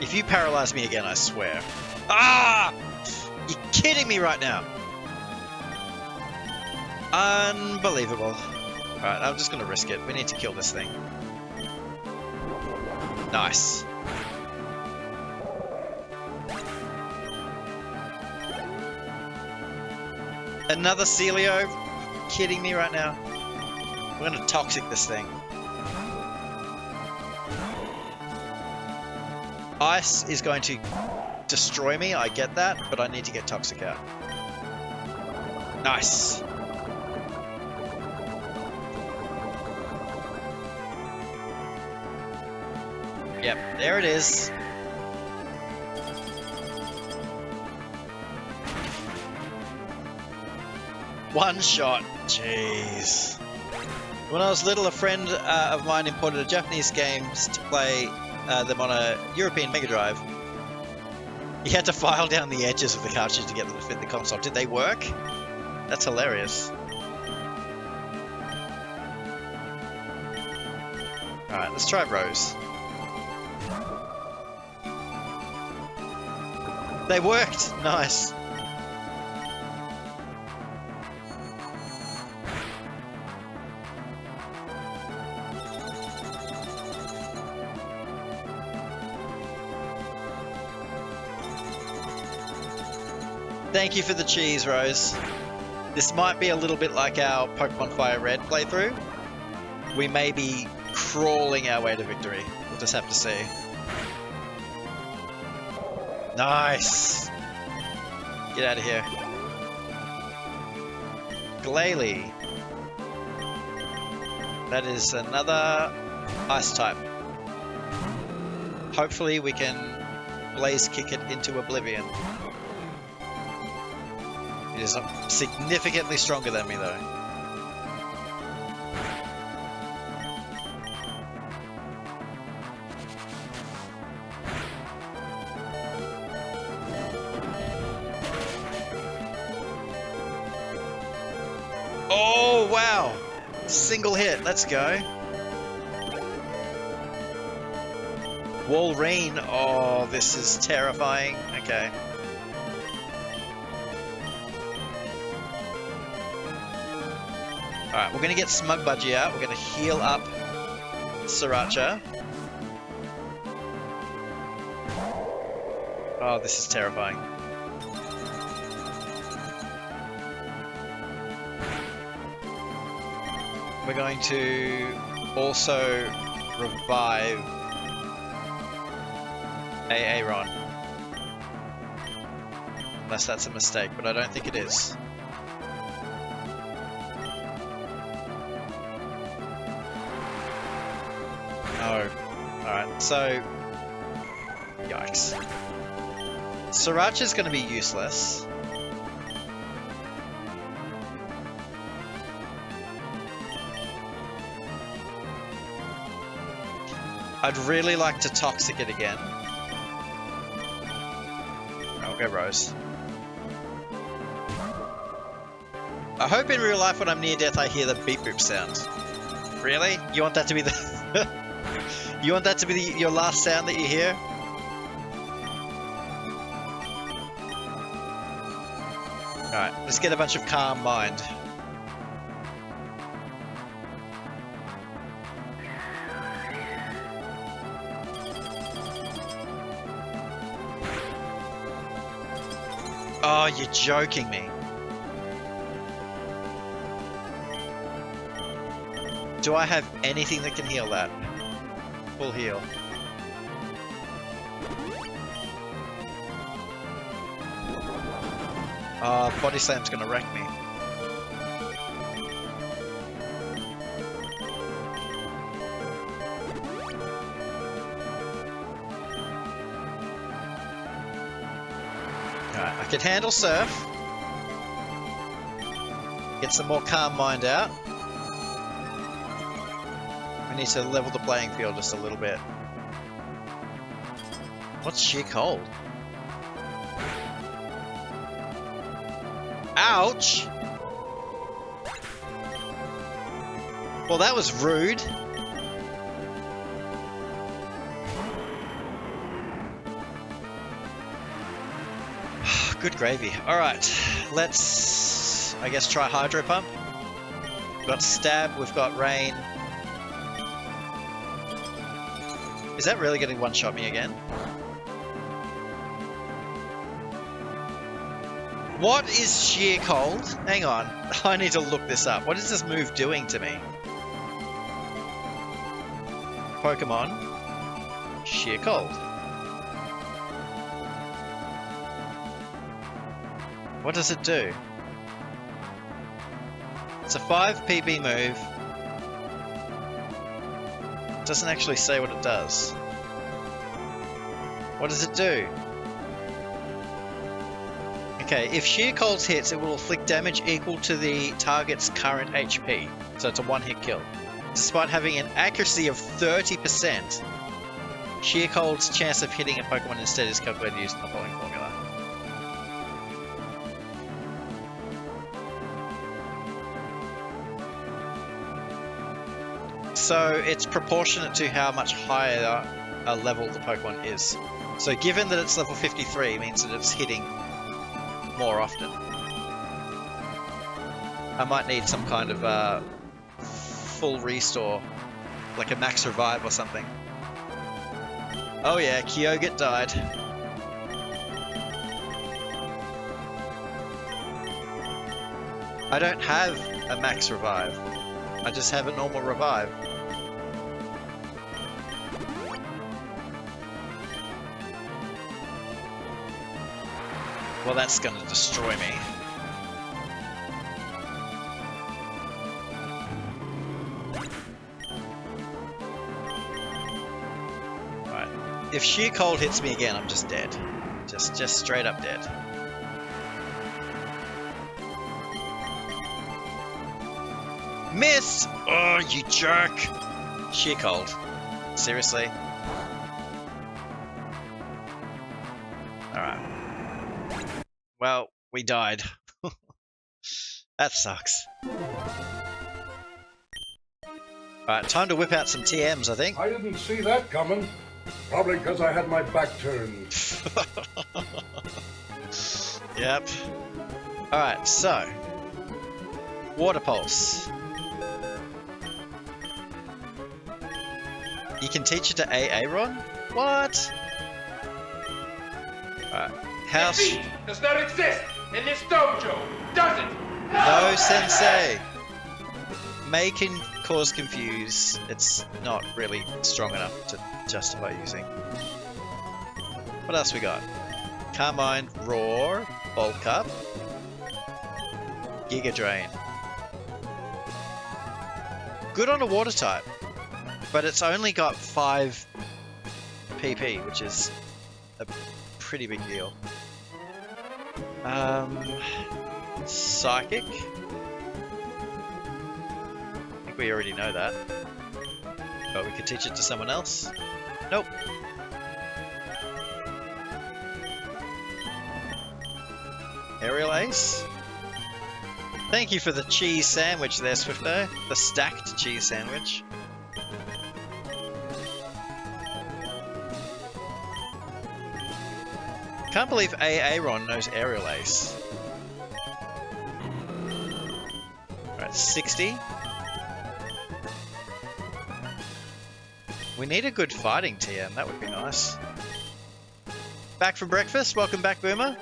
If you paralyze me again, I swear. Ah! You're kidding me right now. Unbelievable. Alright, I'm just gonna risk it. We need to kill this thing. Nice. Another Celio? Kidding me right now? We're gonna toxic this thing. Ice is going to destroy me, I get that, but I need to get toxic out. Nice. Yep, there it is. One shot. Jeez. When I was little, a friend of mine imported Japanese games to play them on a European Mega Drive. He had to file down the edges of the cartridge to get them to fit the console. Did they work? That's hilarious. Alright, let's try Rose. They worked! Nice. Thank you for the cheese, Rose. This might be a little bit like our Pokemon Fire Red playthrough. We may be crawling our way to victory. We'll just have to see. Nice! Get out of here. Glalie. That is another ice type. Hopefully we can blaze kick it into oblivion. It is significantly stronger than me though. Oh wow! Single hit, let's go. Walrein, oh this is terrifying. Okay. Alright, we're gonna get Smug Budgie out. We're gonna heal up Sriracha. Oh, this is terrifying. We're going to also revive Aaron. Unless that's a mistake, but I don't think it is. No. Alright, so... Yikes. Sriracha's going to be useless. I'd really like to Toxic it again. I'll go Rose. I hope in real life when I'm near death I hear the beep boop sound. Really? You want that to be the... You want that to be your last sound that you hear? Alright, let's get a bunch of Calm Mind. Oh, you're joking me. Do I have anything that can heal that? Full heal. Body Slam's gonna wreck me. Alright, I can handle Surf. Get some more Calm Mind out. We need to level the playing field just a little bit. What's Sheer Cold? Ouch! Well, that was rude. Good gravy. Alright, let's, I guess, try Hydro Pump. We've got Stab, we've got Rain. Is that really going to one-shot me again? What is Sheer Cold? Hang on, I need to look this up. What is this move doing to me? Pokémon. Sheer Cold. What does it do? It's a 5 PP move. It doesn't actually say what it does. What does it do? Okay, if Sheer Cold hits, it will inflict damage equal to the target's current HP. So it's a one-hit kill. Despite having an accuracy of 30%, Sheer Cold's chance of hitting a Pokemon instead is calculated using the following formula. So it's proportionate to how much higher a level the Pokemon is. So given that it's level 53, it means that it's hitting more often. I might need some kind of full restore, like a max revive or something. Oh yeah, Kyogre died. I don't have a max revive. I just have a normal revive. Well, that's gonna destroy me. Right. If Sheer Cold hits me again, I'm just dead. Just straight up dead. Miss! Oh, you jerk! Sheer Cold. Seriously? Alright. Well, we died. That sucks. Alright, time to whip out some TMs, I think. I didn't see that coming. Probably because I had my back turned. Yep. Alright, so. Water Pulse. You can teach it to Aaron? What? Alright. House. Defeat does not exist in this dojo, does it? No, Sensei! May can cause confuse. It's not really strong enough to justify using. What else we got? Carmine, Roar, Bulk Up, Giga Drain. Good on a water type, but it's only got 5 PP, which is a pretty big deal. Psychic. I think we already know that. But we could teach it to someone else. Nope. Aerial Ace. Thank you for the cheese sandwich there, Swifto. The stacked cheese sandwich. Can't believe Aaron knows Aerial Ace. 60. We need a good fighting TM, that would be nice. Back from breakfast, welcome back, Boomer.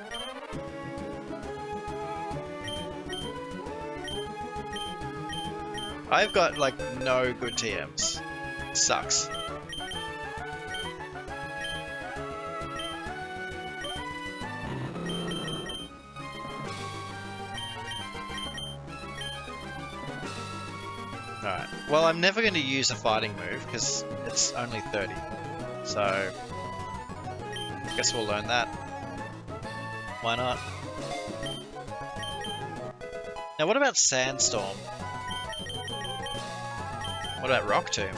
I've got like no good TMs. Sucks. Alright, well I'm never going to use a fighting move because it's only 30. So, I guess we'll learn that. Why not? Now what about Sandstorm? What about Rock Tomb?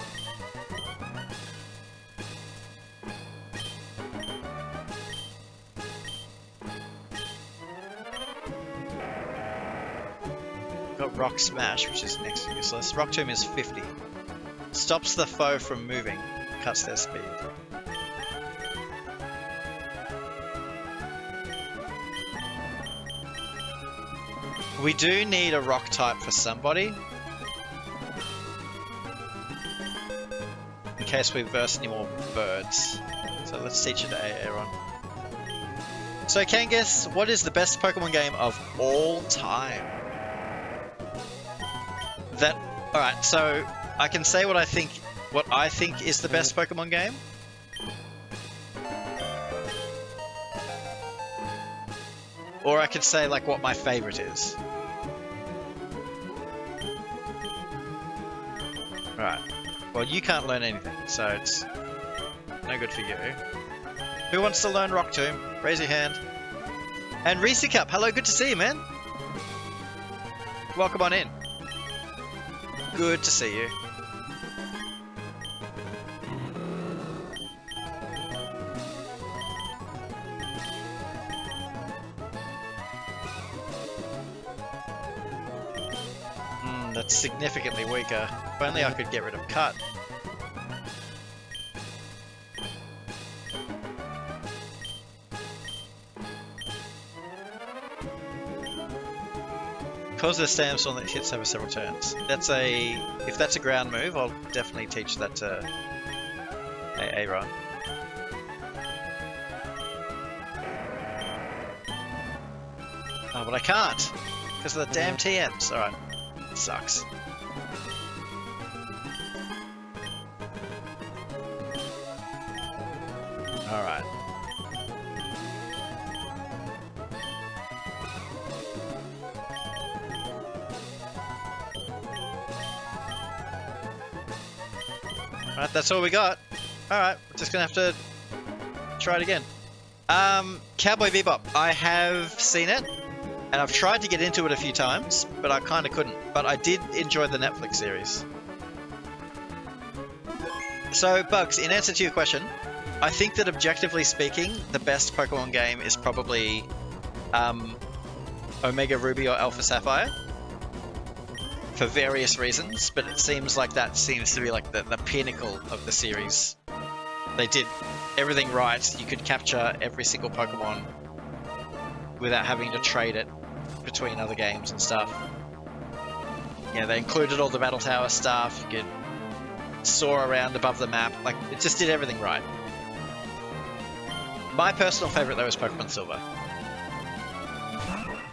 Got Rock Smash, which is next to useless. Rock Tomb is 50. Stops the foe from moving, cuts their speed. We do need a rock type for somebody. In case we verse any more birds. So let's teach it to Aaron. So can guess what is the best Pokemon game of all time? Alright, so I can say what I think is the best Pokemon game. Or I could say like what my favorite is. Alright. Well, you can't learn anything, so it's no good for you. Who wants to learn Rock Tomb? Raise your hand. And Reese Cup, hello, good to see you, man. Welcome on in. Good to see you. That's significantly weaker. If only I could get rid of Cut. Because the stamps on that hits over several turns. If that's a ground move, I'll definitely teach that to Aaron. Oh, but I can't because of the damn TMs. All right. Sucks. Alright. Alright, that's all we got. Alright, we're just gonna have to try it again. Cowboy Bebop. I have seen it. And I've tried to get into it a few times, but I kind of couldn't. But I did enjoy the Netflix series. So, Bugs, in answer to your question, I think that objectively speaking, the best Pokemon game is probably Omega Ruby or Alpha Sapphire. For various reasons, but it seems like that seems to be like the pinnacle of the series. They did everything right. You could capture every single Pokemon without having to trade it between other games and stuff. Yeah, they included all the Battle Tower stuff. You could soar around above the map. Like, it just did everything right. My personal favorite, though, is Pokemon Silver.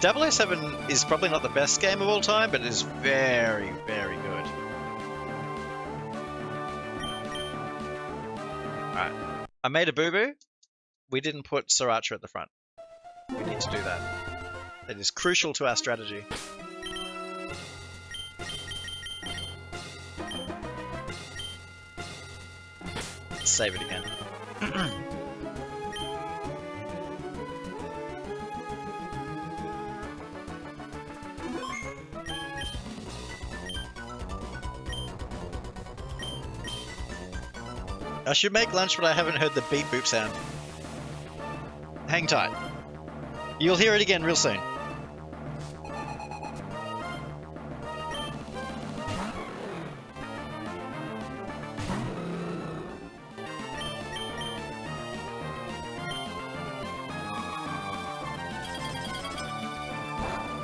007 is probably not the best game of all time, but it is very, very good. Alright. I made a boo-boo. We didn't put Sriracha at the front. We need to do that. It is crucial to our strategy. Let's save it again. I should make lunch, but I haven't heard the beep boop sound. Hang tight. You'll hear it again real soon.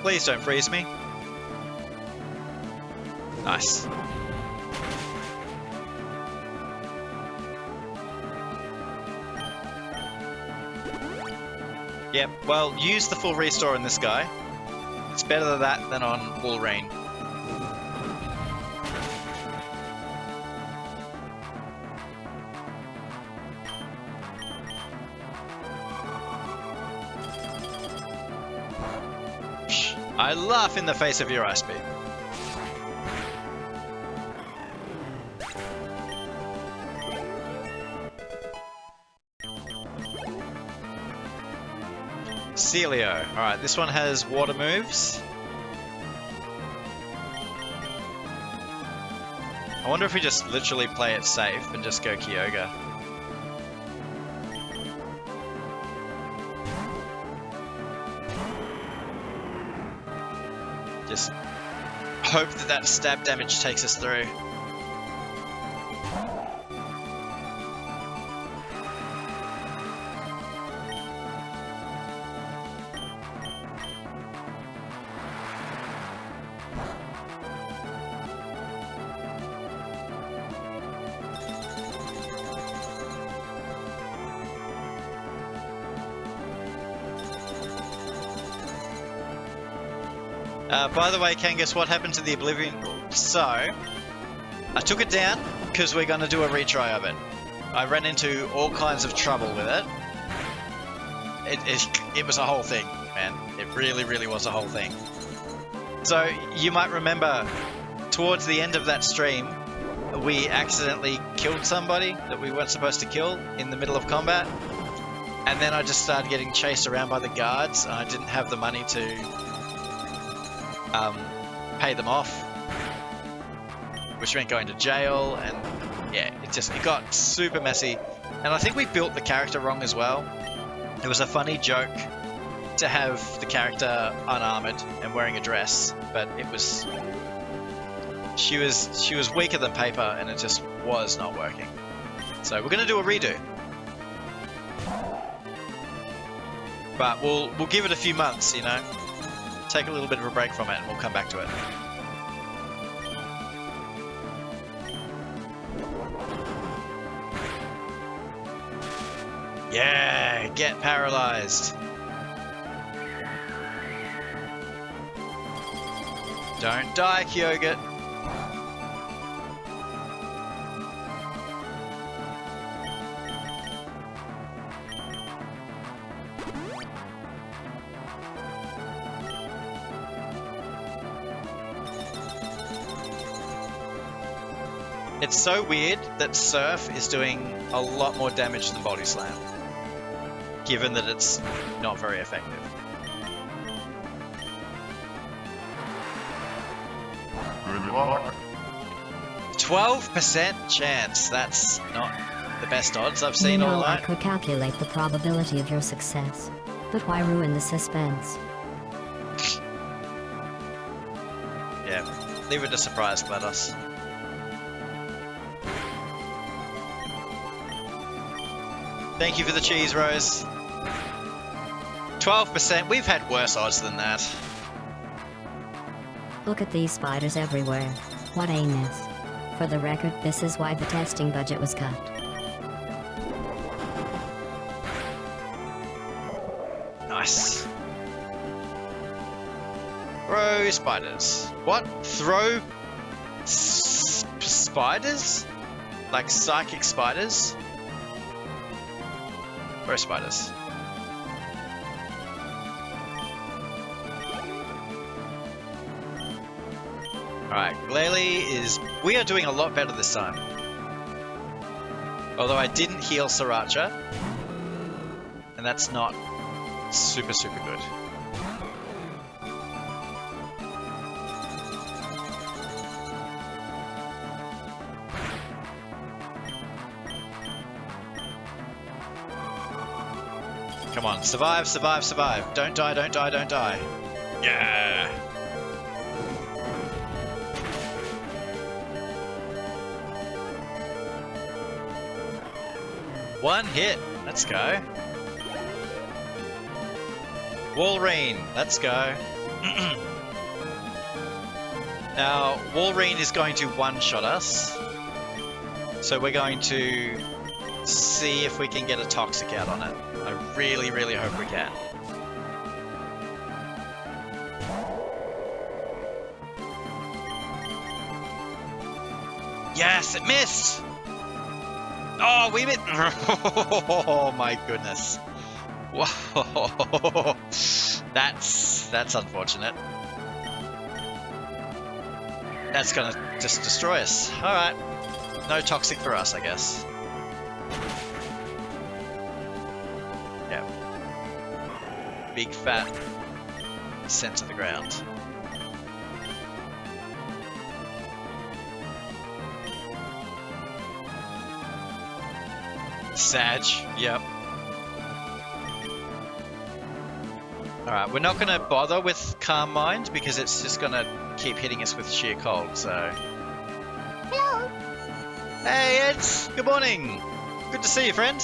Please don't freeze me. Nice. Yep, well, use the full restore on this guy. It's better than that than on Wolverine. I laugh in the face of your ice beam. Celio. Alright, this one has water moves. I wonder if we just literally play it safe and just go Kyogre. Just hope that that stab damage takes us through. By the way, Kangas, what happened to the Oblivion? So, I took it down because we're going to do a retry of it. I ran into all kinds of trouble with it. It was a whole thing, man. It really, really was a whole thing. So, you might remember, towards the end of that stream, we accidentally killed somebody that we weren't supposed to kill in the middle of combat. And then I just started getting chased around by the guards, and I didn't have the money to pay them off, which meant going to jail, and yeah, it got super messy. And I think we built the character wrong as well. It was a funny joke to have the character unarmored and wearing a dress, but it was she was weaker than paper, and it just was not working. So we're gonna do a redo, but we'll give it a few months, you know. Take a little bit of a break from it and we'll come back to it. Yeah, get paralyzed. Don't die, Kyogre. It's so weird that Surf is doing a lot more damage than Body Slam, given that it's not very effective. Good luck. 12% chance. That's not the best odds I've seen all I night. could calculate the probability of your success, but why ruin the suspense? Yeah, leave it a surprise, GLaDOS. Thank you for the cheese, Rose. 12%. We've had worse odds than that. Look at these spiders everywhere. What a mess. For the record, this is why the testing budget was cut. Nice. Throw spiders. What? Throw spiders? Like psychic spiders? Throw spiders. Alright, Glalie is... We are doing a lot better this time. Although I didn't heal Sriracha. And that's not super, super good. Come on, survive, survive, survive. Don't die, don't die, don't die. Yeah! One hit. Let's go. Wolverine. Let's go. Now, Walrein is going to one-shot us. So we're going to see if we can get a toxic out on it. I really, really hope we can. Yes, it missed! Oh, we missed! Oh my goodness. Whoa. That's unfortunate. That's gonna just destroy us. Alright. No toxic for us, I guess. Yep. Big fat sent to the ground. Sag, yep. Alright, we're not going to bother with Calm Mind because it's just going to keep hitting us with sheer cold, so... Hello. Hey, Ed! Good morning! Good to see you, friend.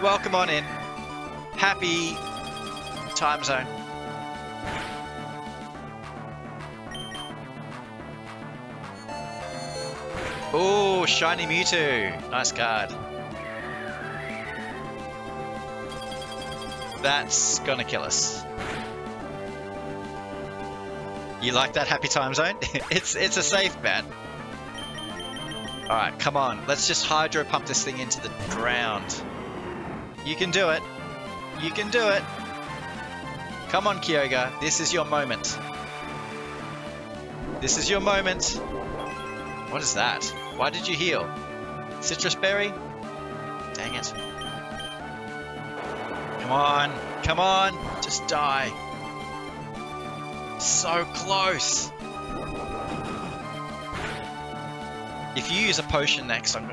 Welcome on in. Happy time zone. Ooh, shiny Mewtwo. Nice card. That's gonna kill us. You like that happy time zone? it's a safe bet. Alright, come on. Let's just hydro pump this thing into the ground. You can do it. You can do it. Come on, Kyogre. This is your moment. This is your moment. What is that? Why did you heal? Citrus berry? Dang it. Come on. Come on. Just die. So close. If you use a potion next, I'm...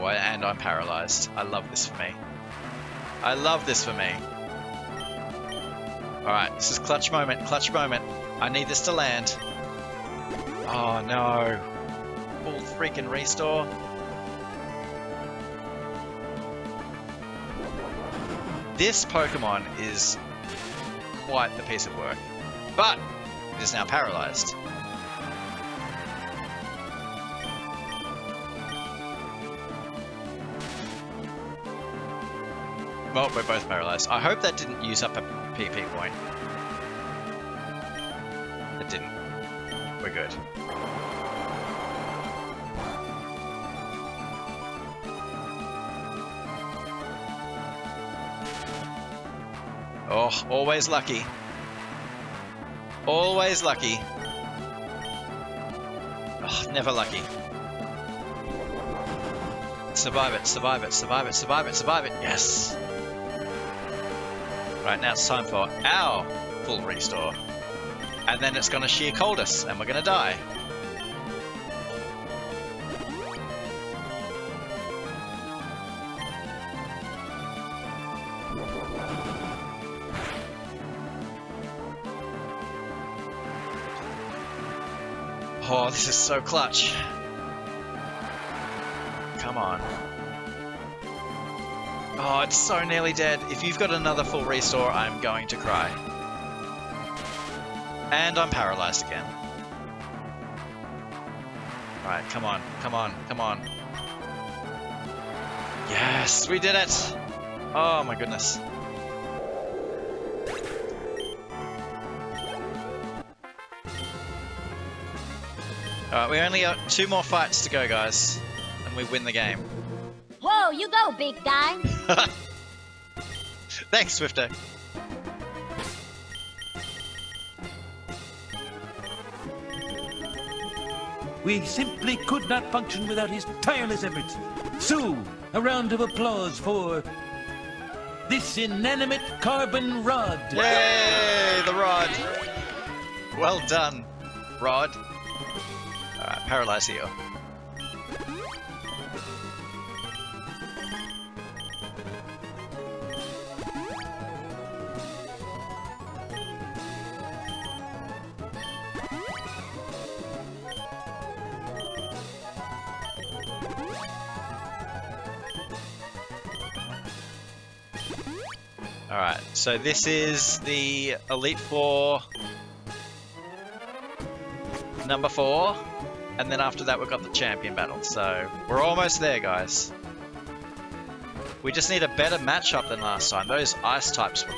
Oh, and I'm paralyzed. I love this for me. I love this for me. Alright, this is clutch moment. Clutch moment. I need this to land. Oh, no. Full freaking restore. This Pokemon is quite the piece of work, but it is now paralyzed. Well, we're both paralyzed. I hope that didn't use up a PP point. It didn't. We're good. Oh, always lucky. Always lucky. Oh, never lucky. Survive it, survive it, survive it, survive it, survive it. Yes. Right, now it's time for our full restore. And then it's going to sheer cold us, and we're going to die. Oh, this is so clutch. Come on. Oh, it's so nearly dead. If you've got another full restore, I'm going to cry. And I'm paralyzed again. Alright, come on, come on, come on. Yes, we did it! Oh my goodness. Alright, we only got 2 more fights to go, guys. And we win the game. Whoa, you go, big guy. Thanks, Swifto. We simply could not function without his tireless efforts. So, a round of applause for this inanimate carbon rod. Yay, the rod. Well done, Rod. Alright, paralyze heal. Alright, so this is the Elite Four number 4, and then after that we've got the champion battle. So we're almost there, guys. We just need a better matchup than last time. Those ice types were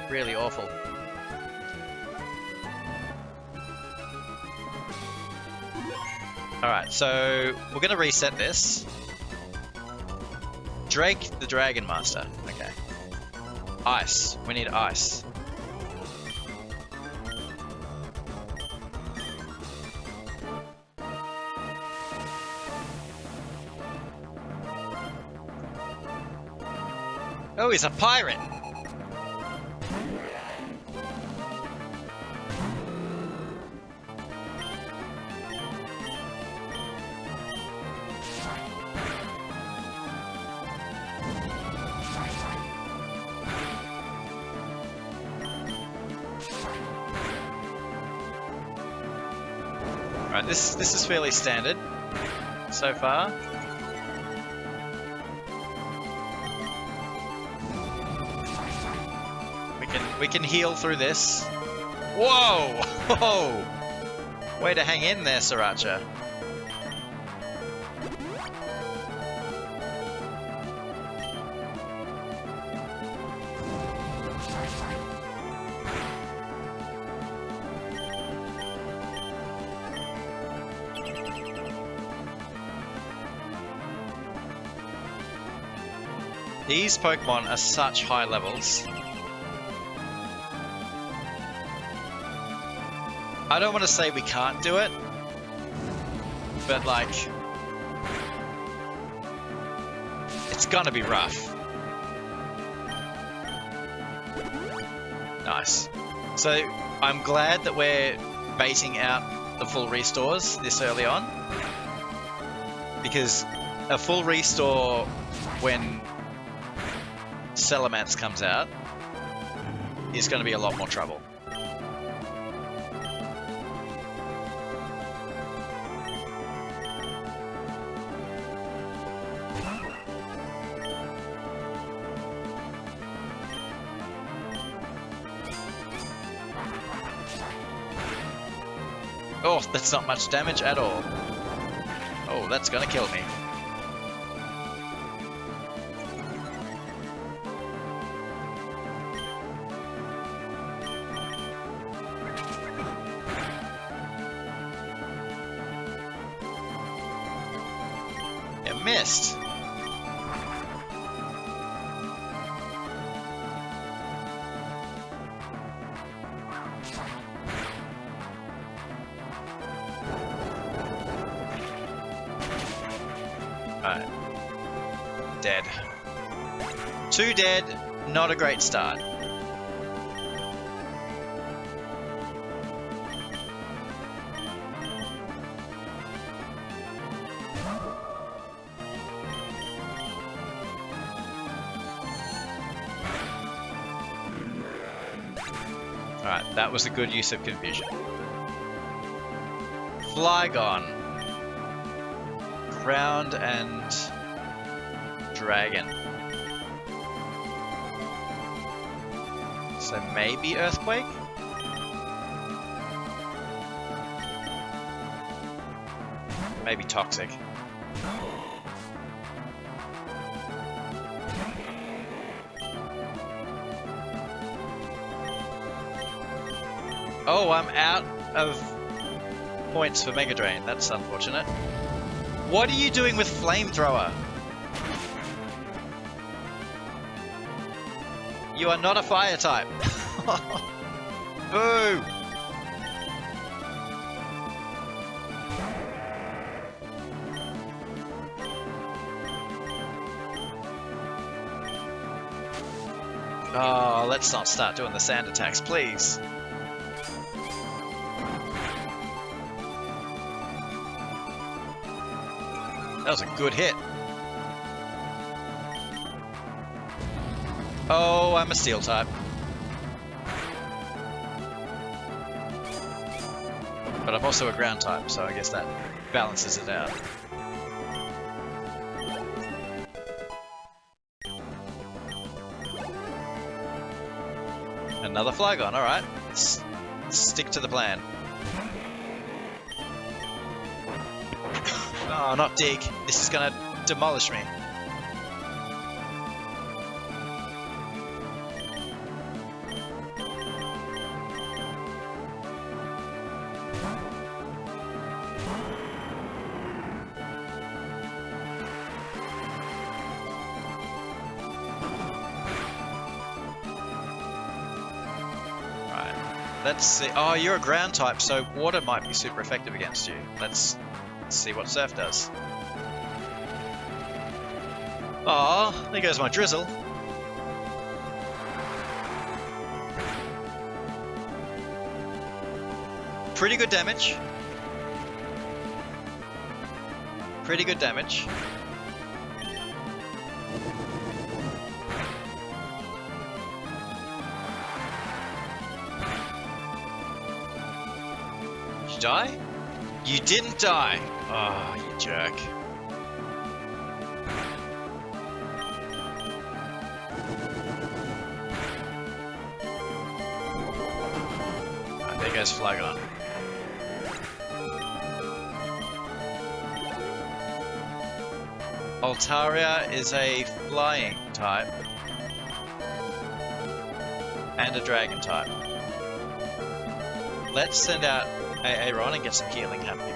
really awful. Alright, so we're going to reset this. Drake the Dragon Master. Okay. Ice. We need ice. Oh, he's a pirate! Right, this is fairly standard so far. We can heal through this. Whoa! Whoa! Way to hang in there, Sriracha. These Pokemon are such high levels. I don't want to say we can't do it, but like, it's gonna be rough. Nice. So I'm glad that we're baiting out the full restores this early on, because a full restore when Salamence comes out is going to be a lot more trouble. Oh, that's not much damage at all. Oh, that's gonna kill me. You missed. Alright. Dead. 2 dead, not a great start. Alright, that was a good use of confusion. Flygon. Ground and Dragon. So maybe Earthquake? Maybe Toxic. Oh, I'm out of points for Mega Drain. That's unfortunate. What are you doing with Flamethrower? You are not a fire type. Boo! Oh, let's not start doing the sand attacks, please. That was a good hit. Oh, I'm a steel type. But I'm also a ground type, so I guess that balances it out. Another Flygon, alright. Let's stick to the plan. Oh, not dig. This is gonna demolish me. Let's see. Oh, you're a ground type, so water might be super effective against you. Let's see what Surf does. Oh, there goes my Drizzle. Pretty good damage. Pretty good damage. Did you die? You didn't die. Oh, you jerk. Right, there goes Flagon. Altaria is a flying type and a dragon type. Let's send out Aaron and get some healing happening.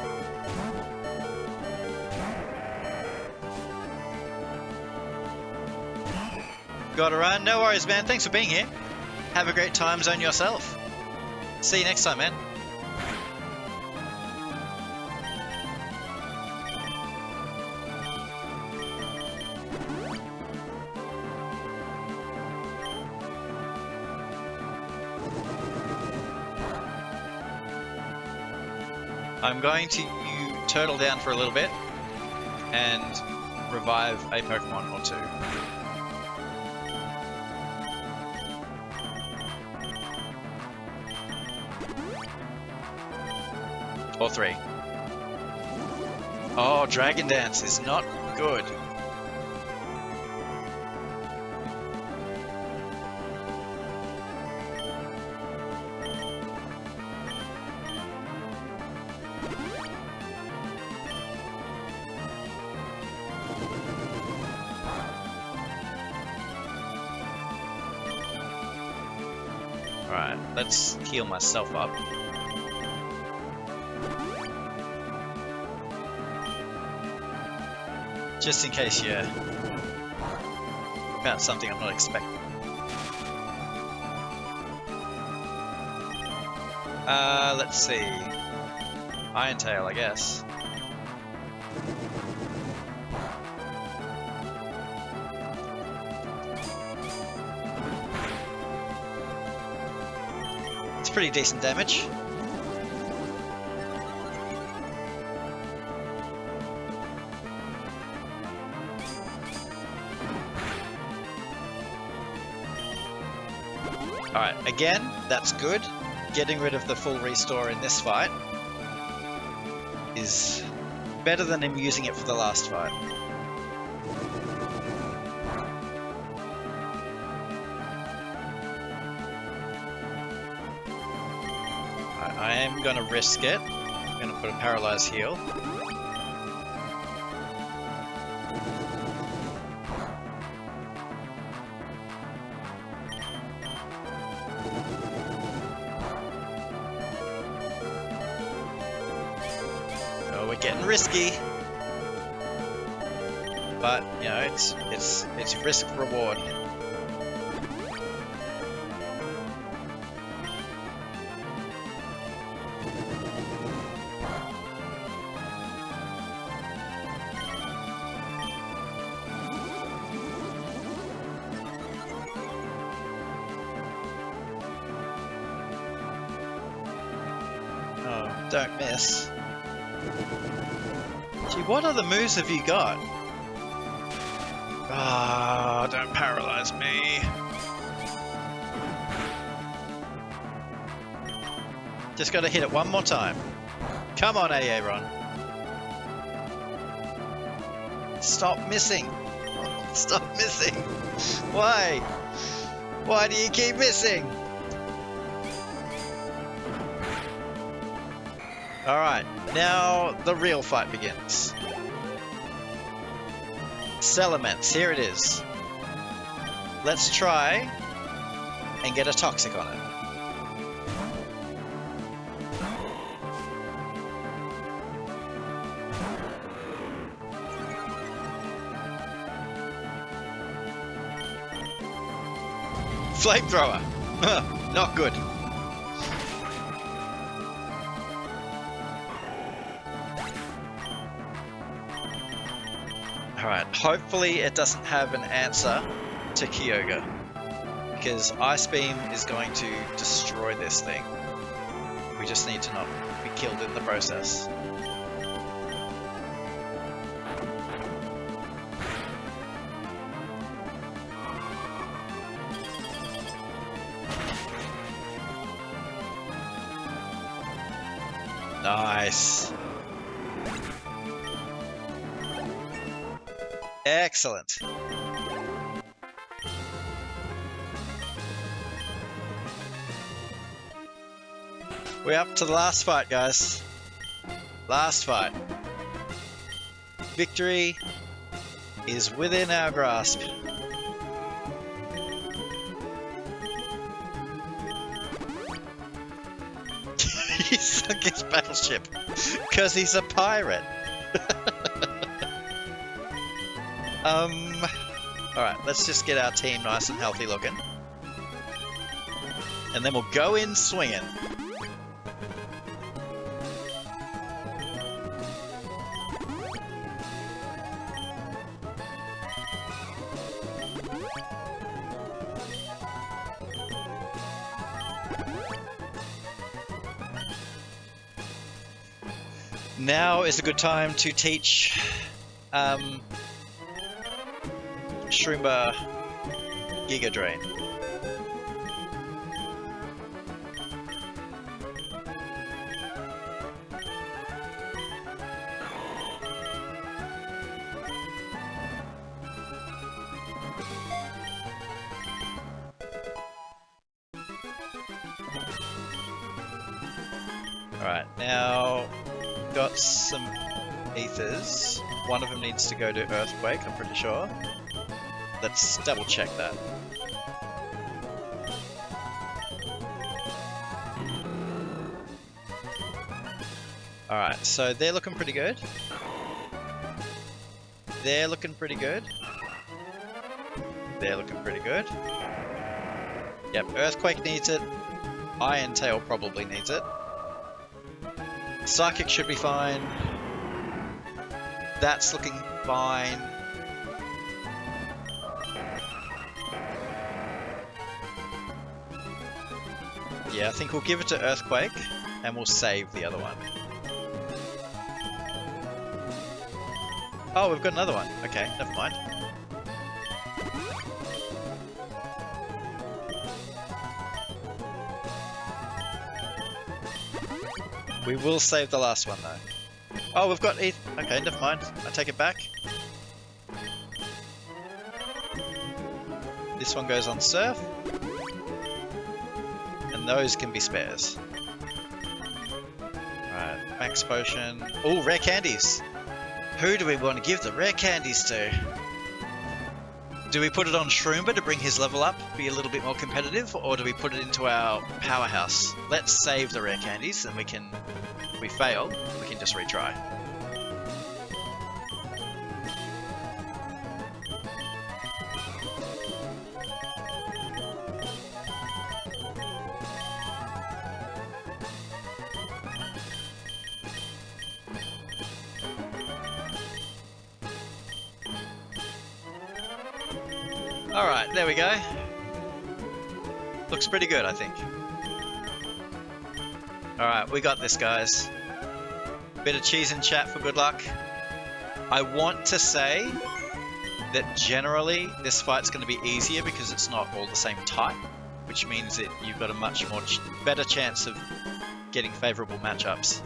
Gotta run. No worries, man. Thanks for being here. Have a great time zone yourself. See you next time, man. I'm going to turtle down for a little bit and revive a Pokemon or two. Or three. Oh, Dragon Dance is not good. Alright, let's heal myself up. Just in case you found something I'm not expecting. Let's see. Iron Tail, I guess. It's pretty decent damage. Alright, again, that's good. Getting rid of the full restore in this fight is better than him using it for the last fight. I am going to risk it. I'm going to put a Paralyze heal. Oh, we're getting risky. But, you know, it's risk reward. Oh, don't miss. Gee, what other moves have you got? Ah, oh, don't paralyze me. Just gotta hit it one more time. Come on, Aaron. Stop missing. Stop missing. Why? Why do you keep missing? Alright, now the real fight begins. Celements, here it is. Let's try and get a toxic on it. Flamethrower! Not good. Alright, hopefully it doesn't have an answer to Kyogre, because Ice Beam is going to destroy this thing. We just need to not be killed in the process. Nice. Excellent. We're up to the last fight, guys. Last fight. Victory is within our grasp. He sunk his battleship because he's a pirate. Alright, let's just get our team nice and healthy looking. And then we'll go in swinging. Now is a good time to teach Shroomba Giga Drain. Alright, now got some ethers. One of them needs to go to Earthquake, I'm pretty sure. Let's double check that. Alright, so they're looking pretty good. They're looking pretty good. They're looking pretty good. Yep, Earthquake needs it. Iron Tail probably needs it. Psychic should be fine. That's looking fine. Yeah, I think we'll give it to Earthquake, and we'll save the other one. Oh, we've got another one. Okay, never mind. We will save the last one, though. Oh, we've got ETH. Okay, never mind. I take it back. This one goes on Surf. And those can be spares. Alright, Max Potion. Oh, rare candies! Who do we want to give the rare candies to? Do we put it on Shroomba to bring his level up, be a little bit more competitive, or do we put it into our powerhouse? Let's save the rare candies, and we can, if we fail, we can just retry. Alright, there we go. Looks pretty good, I think. Alright, we got this, guys. Bit of cheese in chat for good luck. I want to say that generally this fight's going to be easier because it's not all the same type, which means that you've got a much more better chance of getting favourable matchups.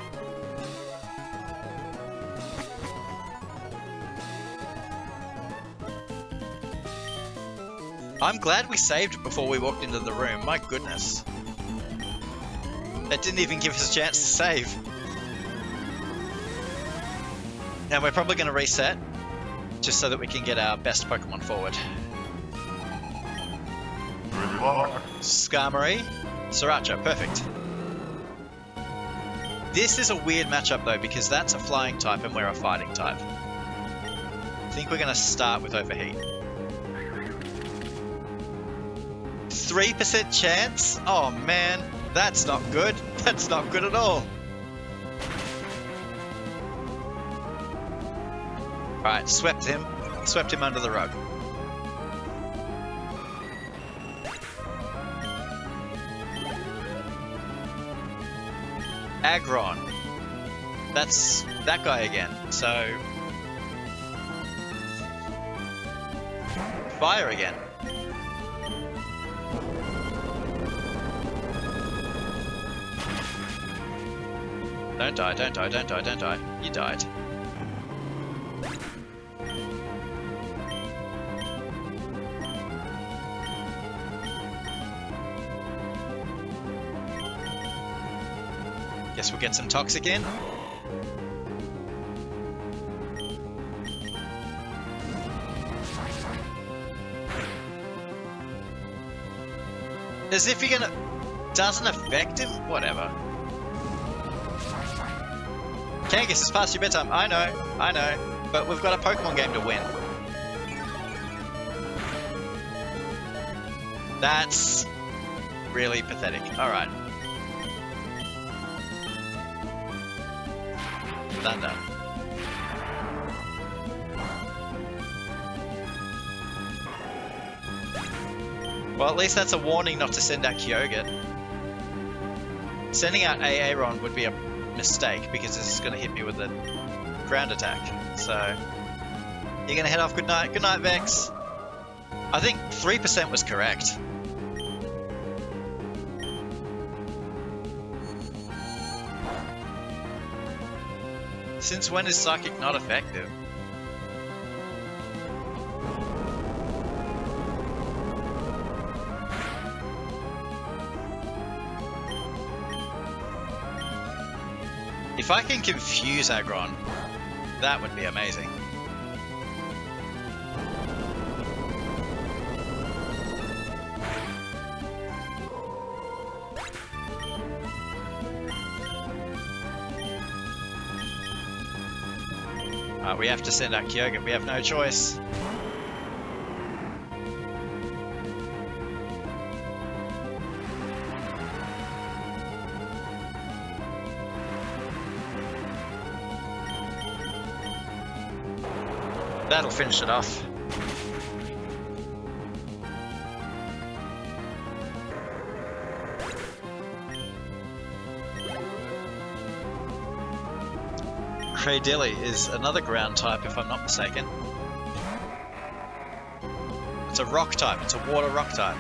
I'm glad we saved before we walked into the room, my goodness. That didn't even give us a chance to save. Now we're probably going to reset just so that we can get our best Pokemon forward. Skarmory, Sriracha, perfect. This is a weird matchup though, because that's a flying type and we're a fighting type. I think we're going to start with Overheat. 3% chance? Oh man, that's not good. That's not good at all. Alright, swept him under the rug. Aggron. That's that guy again, so... Fire again. Don't die, don't die, don't die, don't die. You died. Guess we'll get some Toxic in. As if you're gonna... Doesn't affect him? Whatever. Kangas, it's past your bedtime. I know. But we've got a Pokemon game to win. That's really pathetic. Alright. Thunder. Well, at least that's a warning not to send out Kyogre. Sending out Aaron would be a mistake because this is going to hit me with a ground attack. So, you're going to head off. Good night. Good night, Vex. I think 3% was correct. Since when is Psychic not effective? If I can confuse Aggron, that would be amazing. We have to send out Kyogre. We have no choice. That'll finish it off. Cradilly is another ground type, if I'm not mistaken. It's a rock type. It's a water rock type.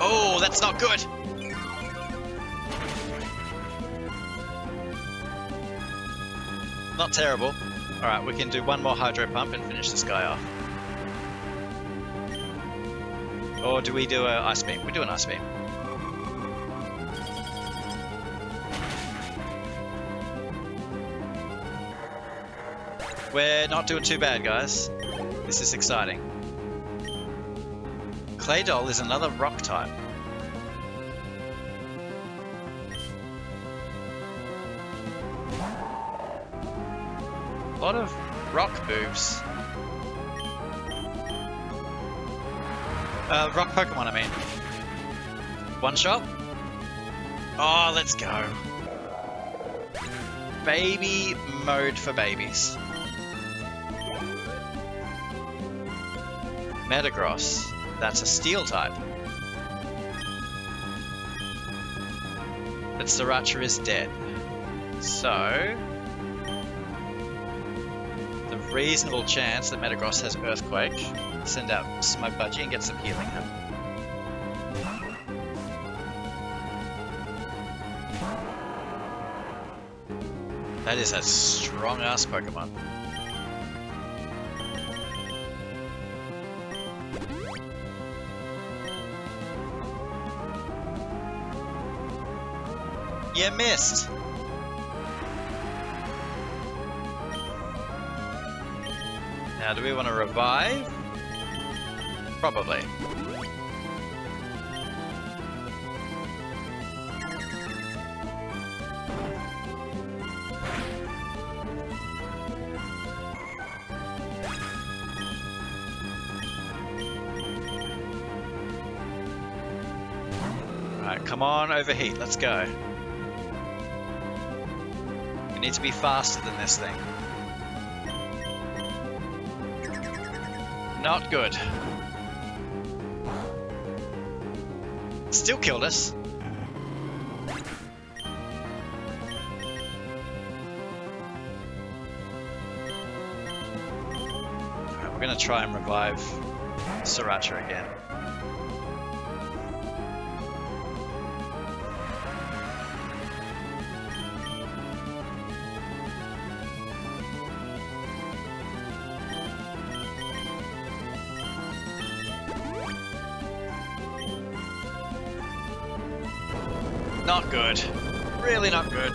Oh, that's not good. Not terrible. Alright, we can do one more Hydro Pump and finish this guy off. Or do we do an Ice Beam? We do an Ice Beam. We're not doing too bad, guys. This is exciting. Claydol is another rock type. A lot of rock moves. Rock Pokemon, I mean. One shot. Oh, let's go. Baby mode for babies. Metagross. That's a steel type. But Sriracha is dead. So... the reasonable chance that Metagross has Earthquake. Send out Smoke Budgie and get some healing. That is a strong ass Pokemon. You missed. Now, do we want to revive? Probably. Alright, come on, overheat, let's go. We need to be faster than this thing. Not good. Still killed us. Alright, we're gonna try and revive Sriracha again. Not good. Really not good.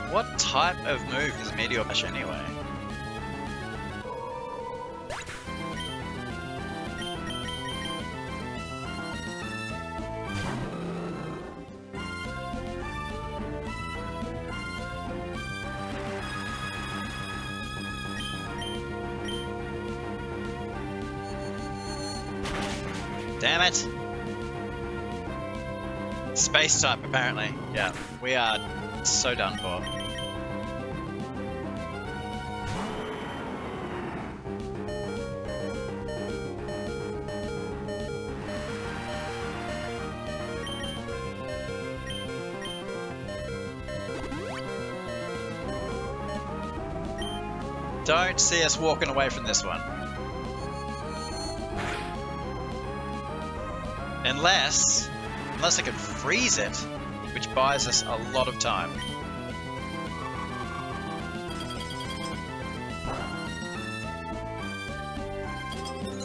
What type of move is Meteor Bash anyway? Damn it! Space type, apparently. Yeah, we are so done for. Don't see us walking away from this one. Unless I can freeze it, which buys us a lot of time.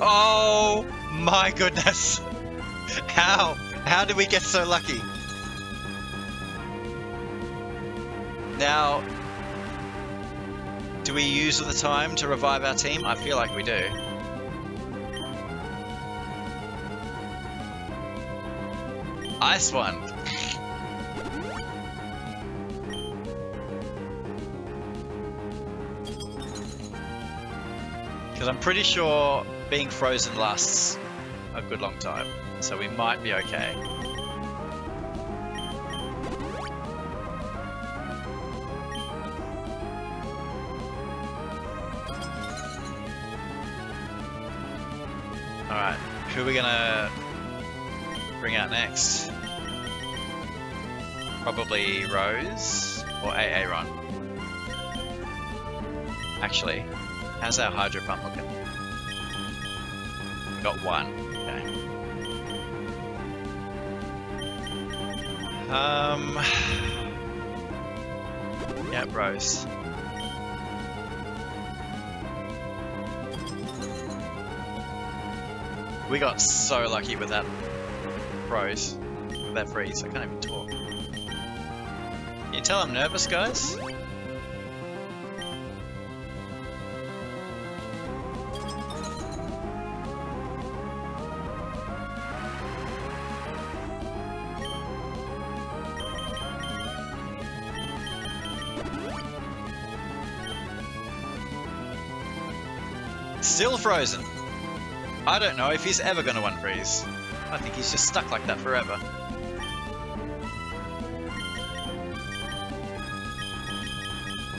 Oh my goodness! How did we get so lucky? Now, do we use all the time to revive our team? I feel like we do. Ice one. Because I'm pretty sure being frozen lasts a good long time, so we might be okay. Alright, who are we gonna bring out next? Probably Rose or Aaron. Actually, how's our Hydro Pump looking? We got one. Okay. Yeah, Rose. We got so lucky with that froze, with that freeze. I can't even talk. Can you tell I'm nervous, guys? Still frozen. I don't know if he's ever going to unfreeze. I think he's just stuck like that forever.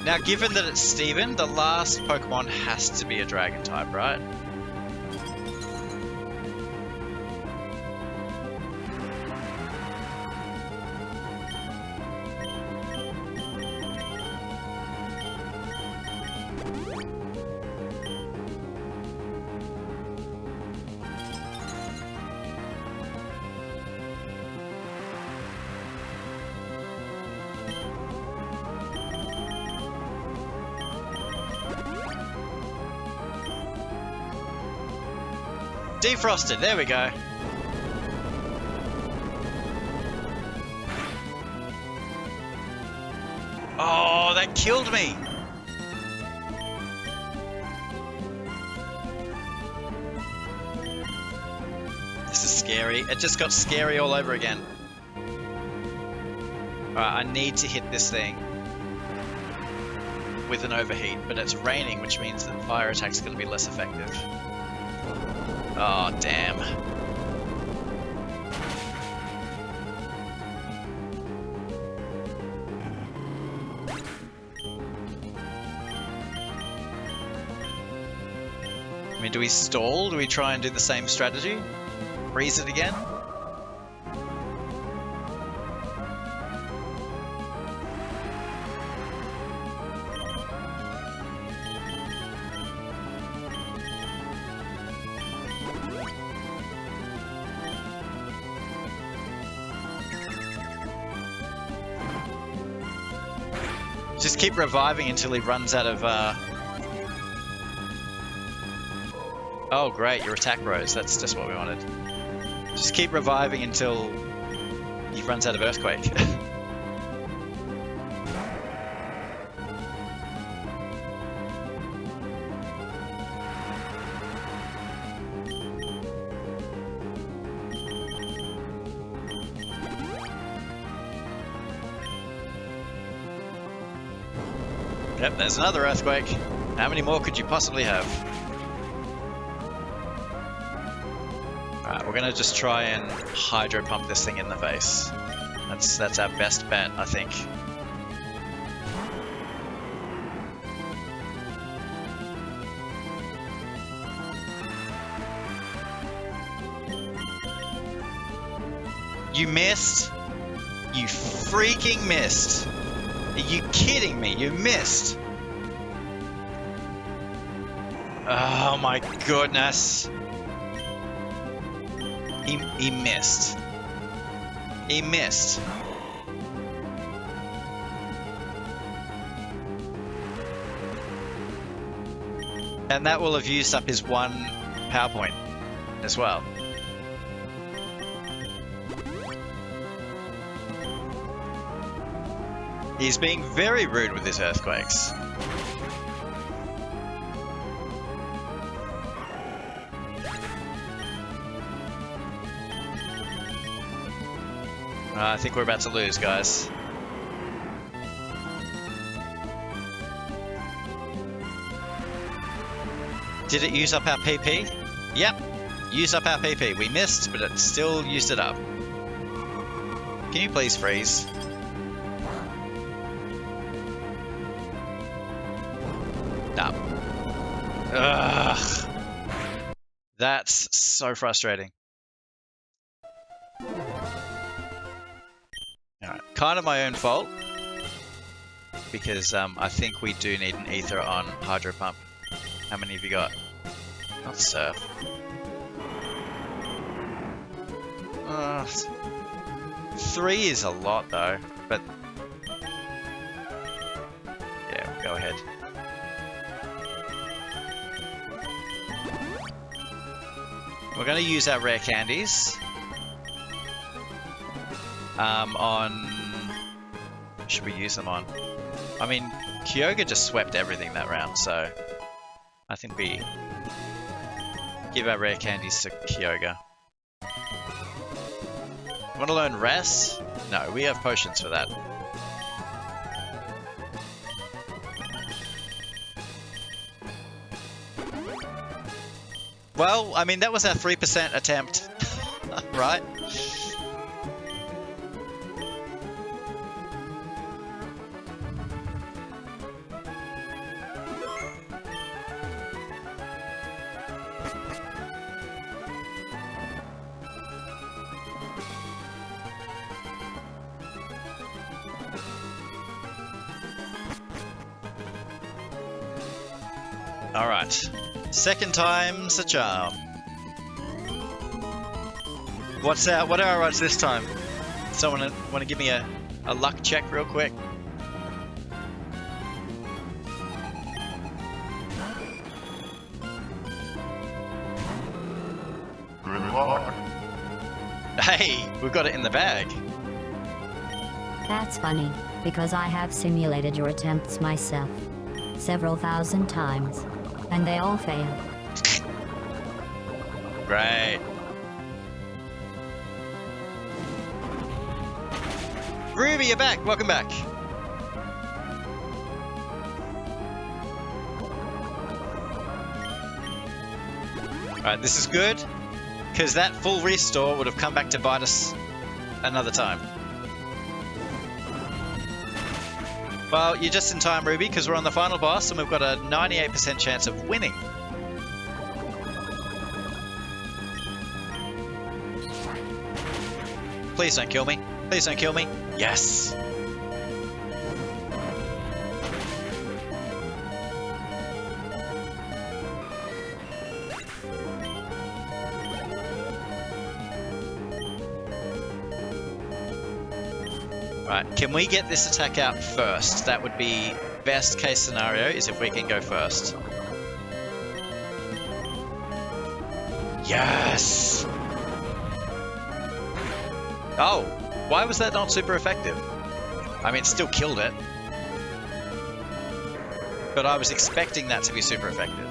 Now, given that it's Steven, the last Pokemon has to be a Dragon type, right? Defrosted, there we go. Oh, that killed me. This is scary. It just got scary all over again. Alright, I need to hit this thing with an overheat, but it's raining, which means that fire attack's going to be less effective. Oh, damn. I mean, do we stall? Do we try and do the same strategy? Freeze it again? Just keep reviving until he runs out of, Oh, great, your attack rose. That's just what we wanted. Just keep reviving until he runs out of Earthquake. Yep, there's another Earthquake. How many more could you possibly have? Alright, we're gonna just try and Hydro Pump this thing in the face. That's our best bet, I think. You missed? You freaking missed! Are you kidding me? You missed! Oh my goodness! He missed. He missed. And that will have used up his one power point as well. He's being very rude with his earthquakes. I think we're about to lose, guys. Did it use up our PP? Yep, used up our PP. We missed, but it still used it up. Can you please freeze? No. Ugh. That's so frustrating. Alright, kind of my own fault. Because I think we do need an ether on Hydro Pump. How many have you got? Not Surf. 3 is a lot though, but yeah, we'll go ahead. We're going to use our rare candies on... Should we use them on? I mean, Kyogre just swept everything that round, so I think we give our rare candies to Kyogre. Want to learn Rest? No, we have potions for that. Well, I mean, that was our 3% attempt, right? Alright, second time's a charm. What are our odds this time? Someone want to give me a luck check real quick? God. Hey, we've got it in the bag. That's funny, because I have simulated your attempts myself. Several thousand times. And they all fail. Great. Ruby, you're back. Welcome back. Alright, this is good, because that full restore would have come back to bite us another time. Well, you're just in time, Ruby, because we're on the final boss and we've got a 98% chance of winning. Please don't kill me. Please don't kill me. Yes! Right, can we get this attack out first? That would be best case scenario, is if we can go first. Yes! Oh, why was that not super effective? I mean, it still killed it. But I was expecting that to be super effective.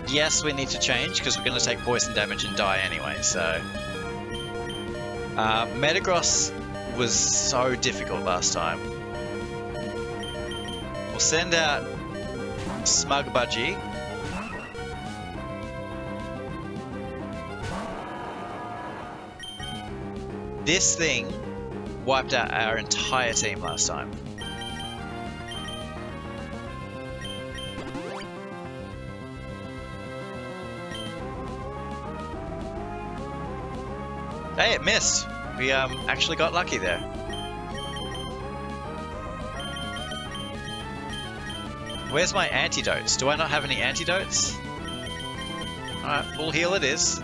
Yes, we need to change because we're going to take poison damage and die anyway, so... Metagross was so difficult last time. We'll send out Smug Budgie. This thing wiped out our entire team last time. Hey, it missed. We actually got lucky there. Where's my antidotes? Do I not have any antidotes? Alright, full heal it is.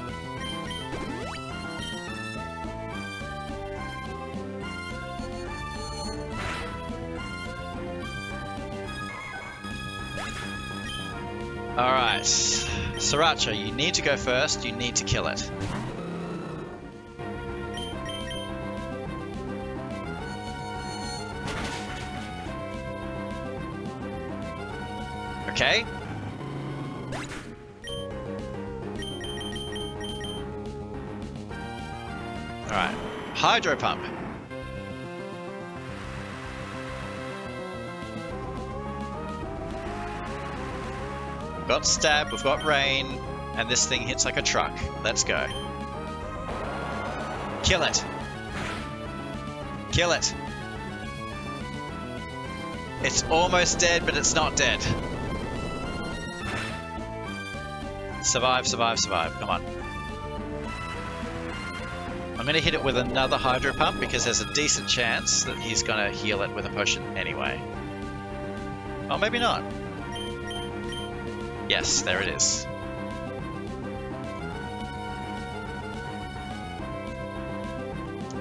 Alright, Sriracha, you need to go first, you need to kill it. Okay. Alright. Hydro Pump. We've got Stab, we've got Rain, and this thing hits like a truck. Let's go. Kill it. Kill it. It's almost dead, but it's not dead. Survive, survive, survive. Come on. I'm going to hit it with another Hydro Pump because there's a decent chance that he's going to heal it with a potion anyway. Oh, maybe not. Yes, there it is.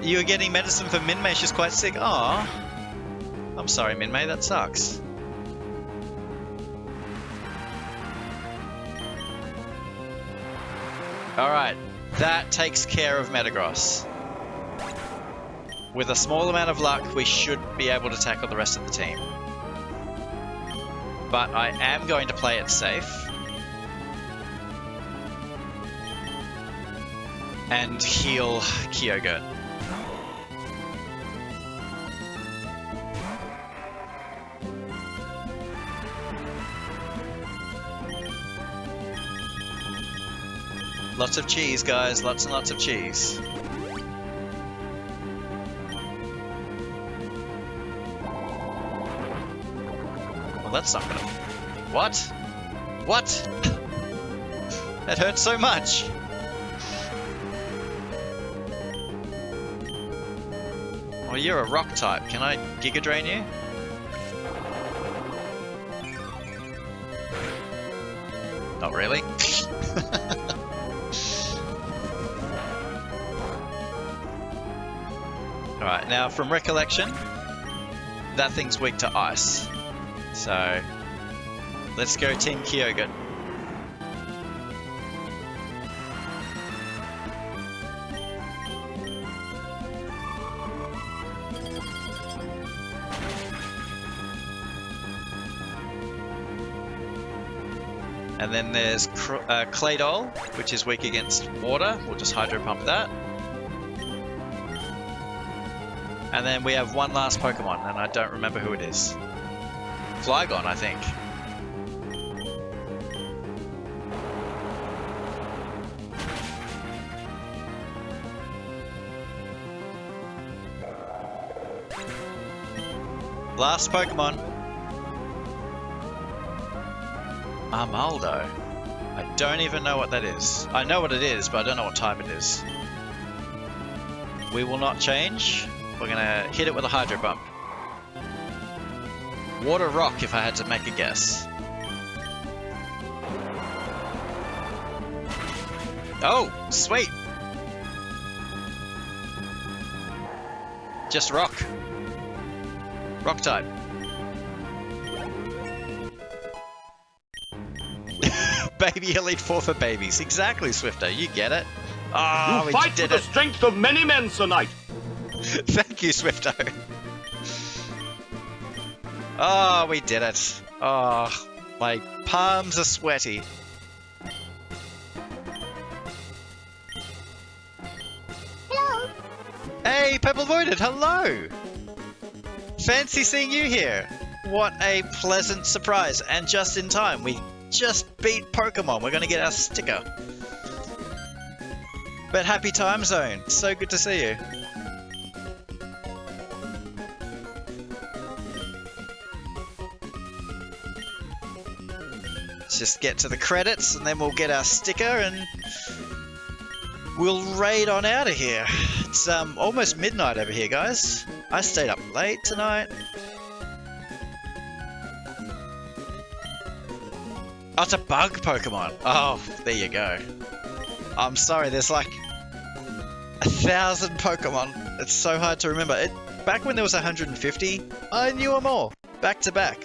You're getting medicine for Minmay, she's quite sick. Aww. I'm sorry, Minmay, that sucks. Alright, that takes care of Metagross. With a small amount of luck, we should be able to tackle the rest of the team. But I am going to play it safe. And heal Kyogre. Lots of cheese, guys. Lots and lots of cheese. Well, that's not gonna... What? What? That hurts so much. Well, you're a rock type. Can I Giga Drain you? Not really. Alright, now from recollection, that thing's weak to ice. So let's go Team Kyogre. And then there's Claydol, which is weak against water. We'll just Hydro Pump that. And then we have one last Pokemon, and I don't remember who it is. Flygon, I think. Last Pokemon. Armaldo. I don't even know what that is. I know what it is, but I don't know what type it is. We will not change. We're gonna hit it with a Hydro Pump. Water Rock, if I had to make a guess. Oh, sweet. Just Rock. Rock type. Baby Elite 4 for babies. Exactly, Swifter. You get it. Oh, we Fight did with it. the strength of many men, Sir Knight. Thank you, Swifto. Oh, we did it. Oh, my palms are sweaty. Hello. Hey, Purple Voided, hello. Fancy seeing you here. What a pleasant surprise. And just in time, we just beat Pokemon. We're going to get our sticker. But happy time zone. So good to see you. Let's just get to the credits and then we'll get our sticker and we'll raid on out of here. It's almost midnight over here, guys. I stayed up late tonight. Oh, it's a bug Pokemon. Oh, there you go. I'm sorry, there's like 1,000 Pokemon. It's so hard to remember. Back when there was 150, I knew them all, back to back.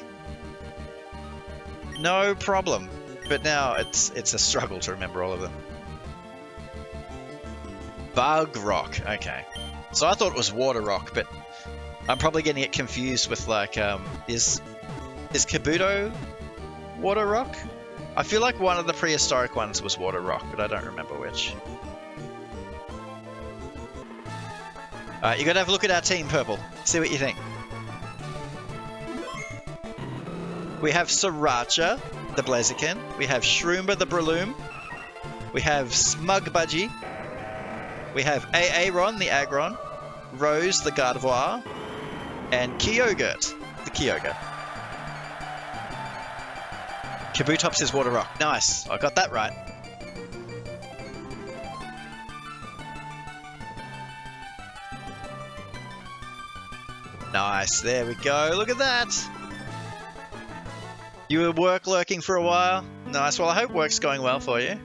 No problem. But now it's a struggle to remember all of them. Bug Rock, okay. So I thought it was Water Rock, but I'm probably getting it confused with like, is Kabuto Water Rock? I feel like one of the prehistoric ones was Water Rock, but I don't remember which. Alright, you gotta have a look at our team, Purple. See what you think. We have Sriracha, the Blaziken. We have Shroomba, the Breloom. We have Smugbudgie. We have Aaron, the Aggron. Rose, the Gardevoir. And Kyogre, the Kyogre. Kabutops is Water Rock. Nice. I got that right. Nice. There we go. Look at that. You were work lurking for a while. Nice. Well, I hope work's going well for you.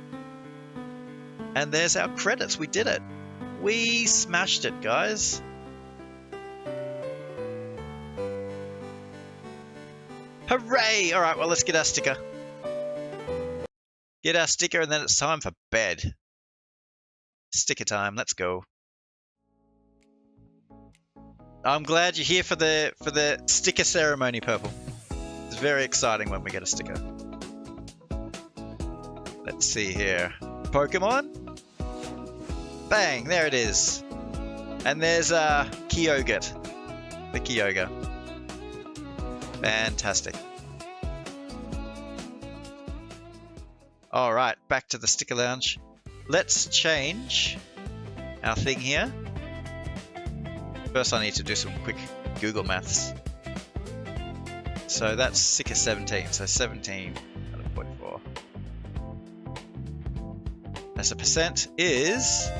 And there's our credits. We did it. We smashed it, guys. Hooray! Alright, well, let's get our sticker. Get our sticker and then it's time for bed. Sticker time, let's go. I'm glad you're here for the sticker ceremony, Purple. It's very exciting when we get a sticker. Let's see here. Pokemon? Bang, there it is. And there's Kyogre. The Kyogre. Fantastic. Alright, back to the sticker lounge. Let's change our thing here. First I need to do some quick Google maths. So that's sticker 17, so 17 out of 44. As a percent is...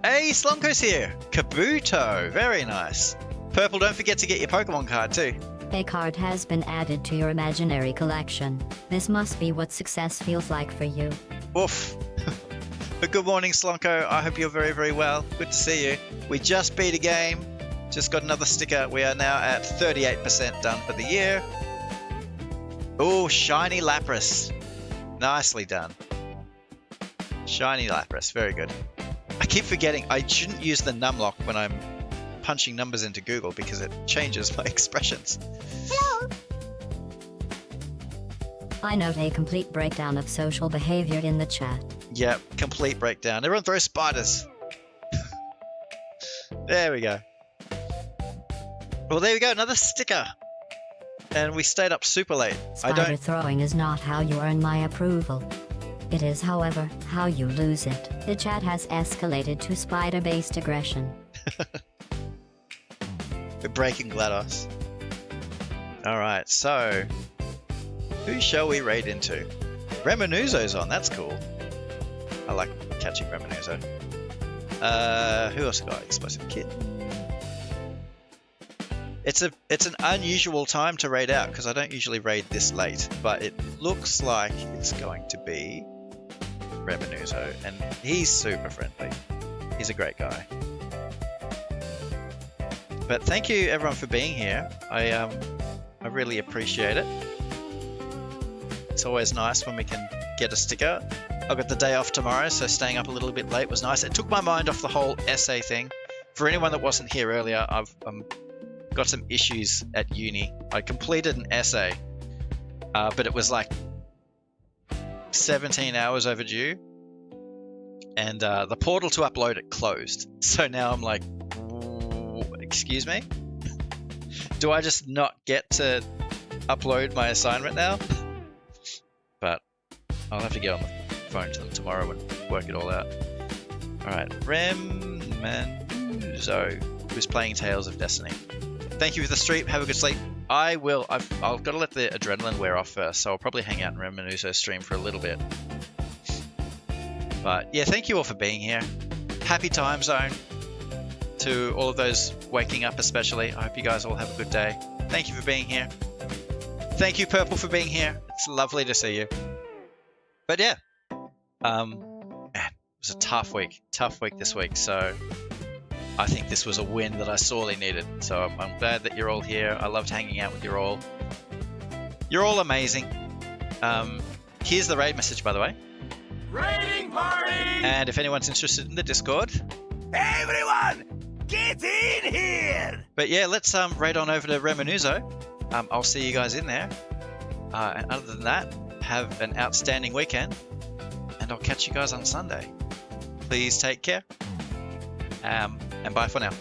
Hey, Slonko's here! Kabuto! Very nice. Purple, don't forget to get your Pokemon card too. A card has been added to your imaginary collection. This must be what success feels like for you. Oof. But good morning, Slonko. I hope you're very, very well. Good to see you. We just beat a game. Just got another sticker. We are now at 38% done for the year. Oh, shiny Lapras. Nicely done. Shiny Lapras. Very good. I keep forgetting I shouldn't use the numlock when I'm punching numbers into Google because it changes my expressions. I note a complete breakdown of social behavior in the chat. Yep, complete breakdown. Everyone throw spiders. There we go. Well, there we go. Another sticker. And we stayed up super late. Spider throwing is not how you earn my approval. It is, however, how you lose it. The chat has escalated to spider-based aggression. We're breaking GLaDOS. Alright, so... who shall we raid into? Reminuzo's on, that's cool. I like catching Reminuzo. Who else got Explosive Kid? It's an unusual time to raid out because I don't usually raid this late, but it looks like it's going to be Reminuzo, and he's super friendly. He's a great guy. But thank you everyone for being here. I really appreciate it. It's always nice when we can get a sticker. I've got the day off tomorrow, so staying up a little bit late was nice. It took my mind off the whole essay thing. For anyone that wasn't here earlier, I've got some issues at uni. I completed an essay, but it was like 17 hours overdue, and the portal to upload it closed. So now I'm like, excuse me? Do I just not get to upload my assignment now? But I'll have to get on the phone to them tomorrow and work it all out. Alright, Reminuzo, who's playing Tales of Destiny. Thank you for the stream. Have a good sleep. I've got to let the adrenaline wear off first, so I'll probably hang out in Reminuzo's stream for a little bit. But yeah, thank you all for being here. Happy time zone to all of those waking up especially. I hope you guys all have a good day. Thank you for being here. Thank you, Purple, for being here. It's lovely to see you. But yeah, man, it was a tough week this week, so I think this was a win that I sorely needed. So I'm glad that you're all here. I loved hanging out with you all. You're all amazing. Here's the raid message, by the way. Raiding party! And if anyone's interested in the Discord, Everyone, get in here! but yeah, let's raid on over to Reminuzo. I'll see you guys in there. And other than that, have an outstanding weekend, and I'll catch you guys on Sunday. Please take care. And bye for now.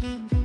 Thank you.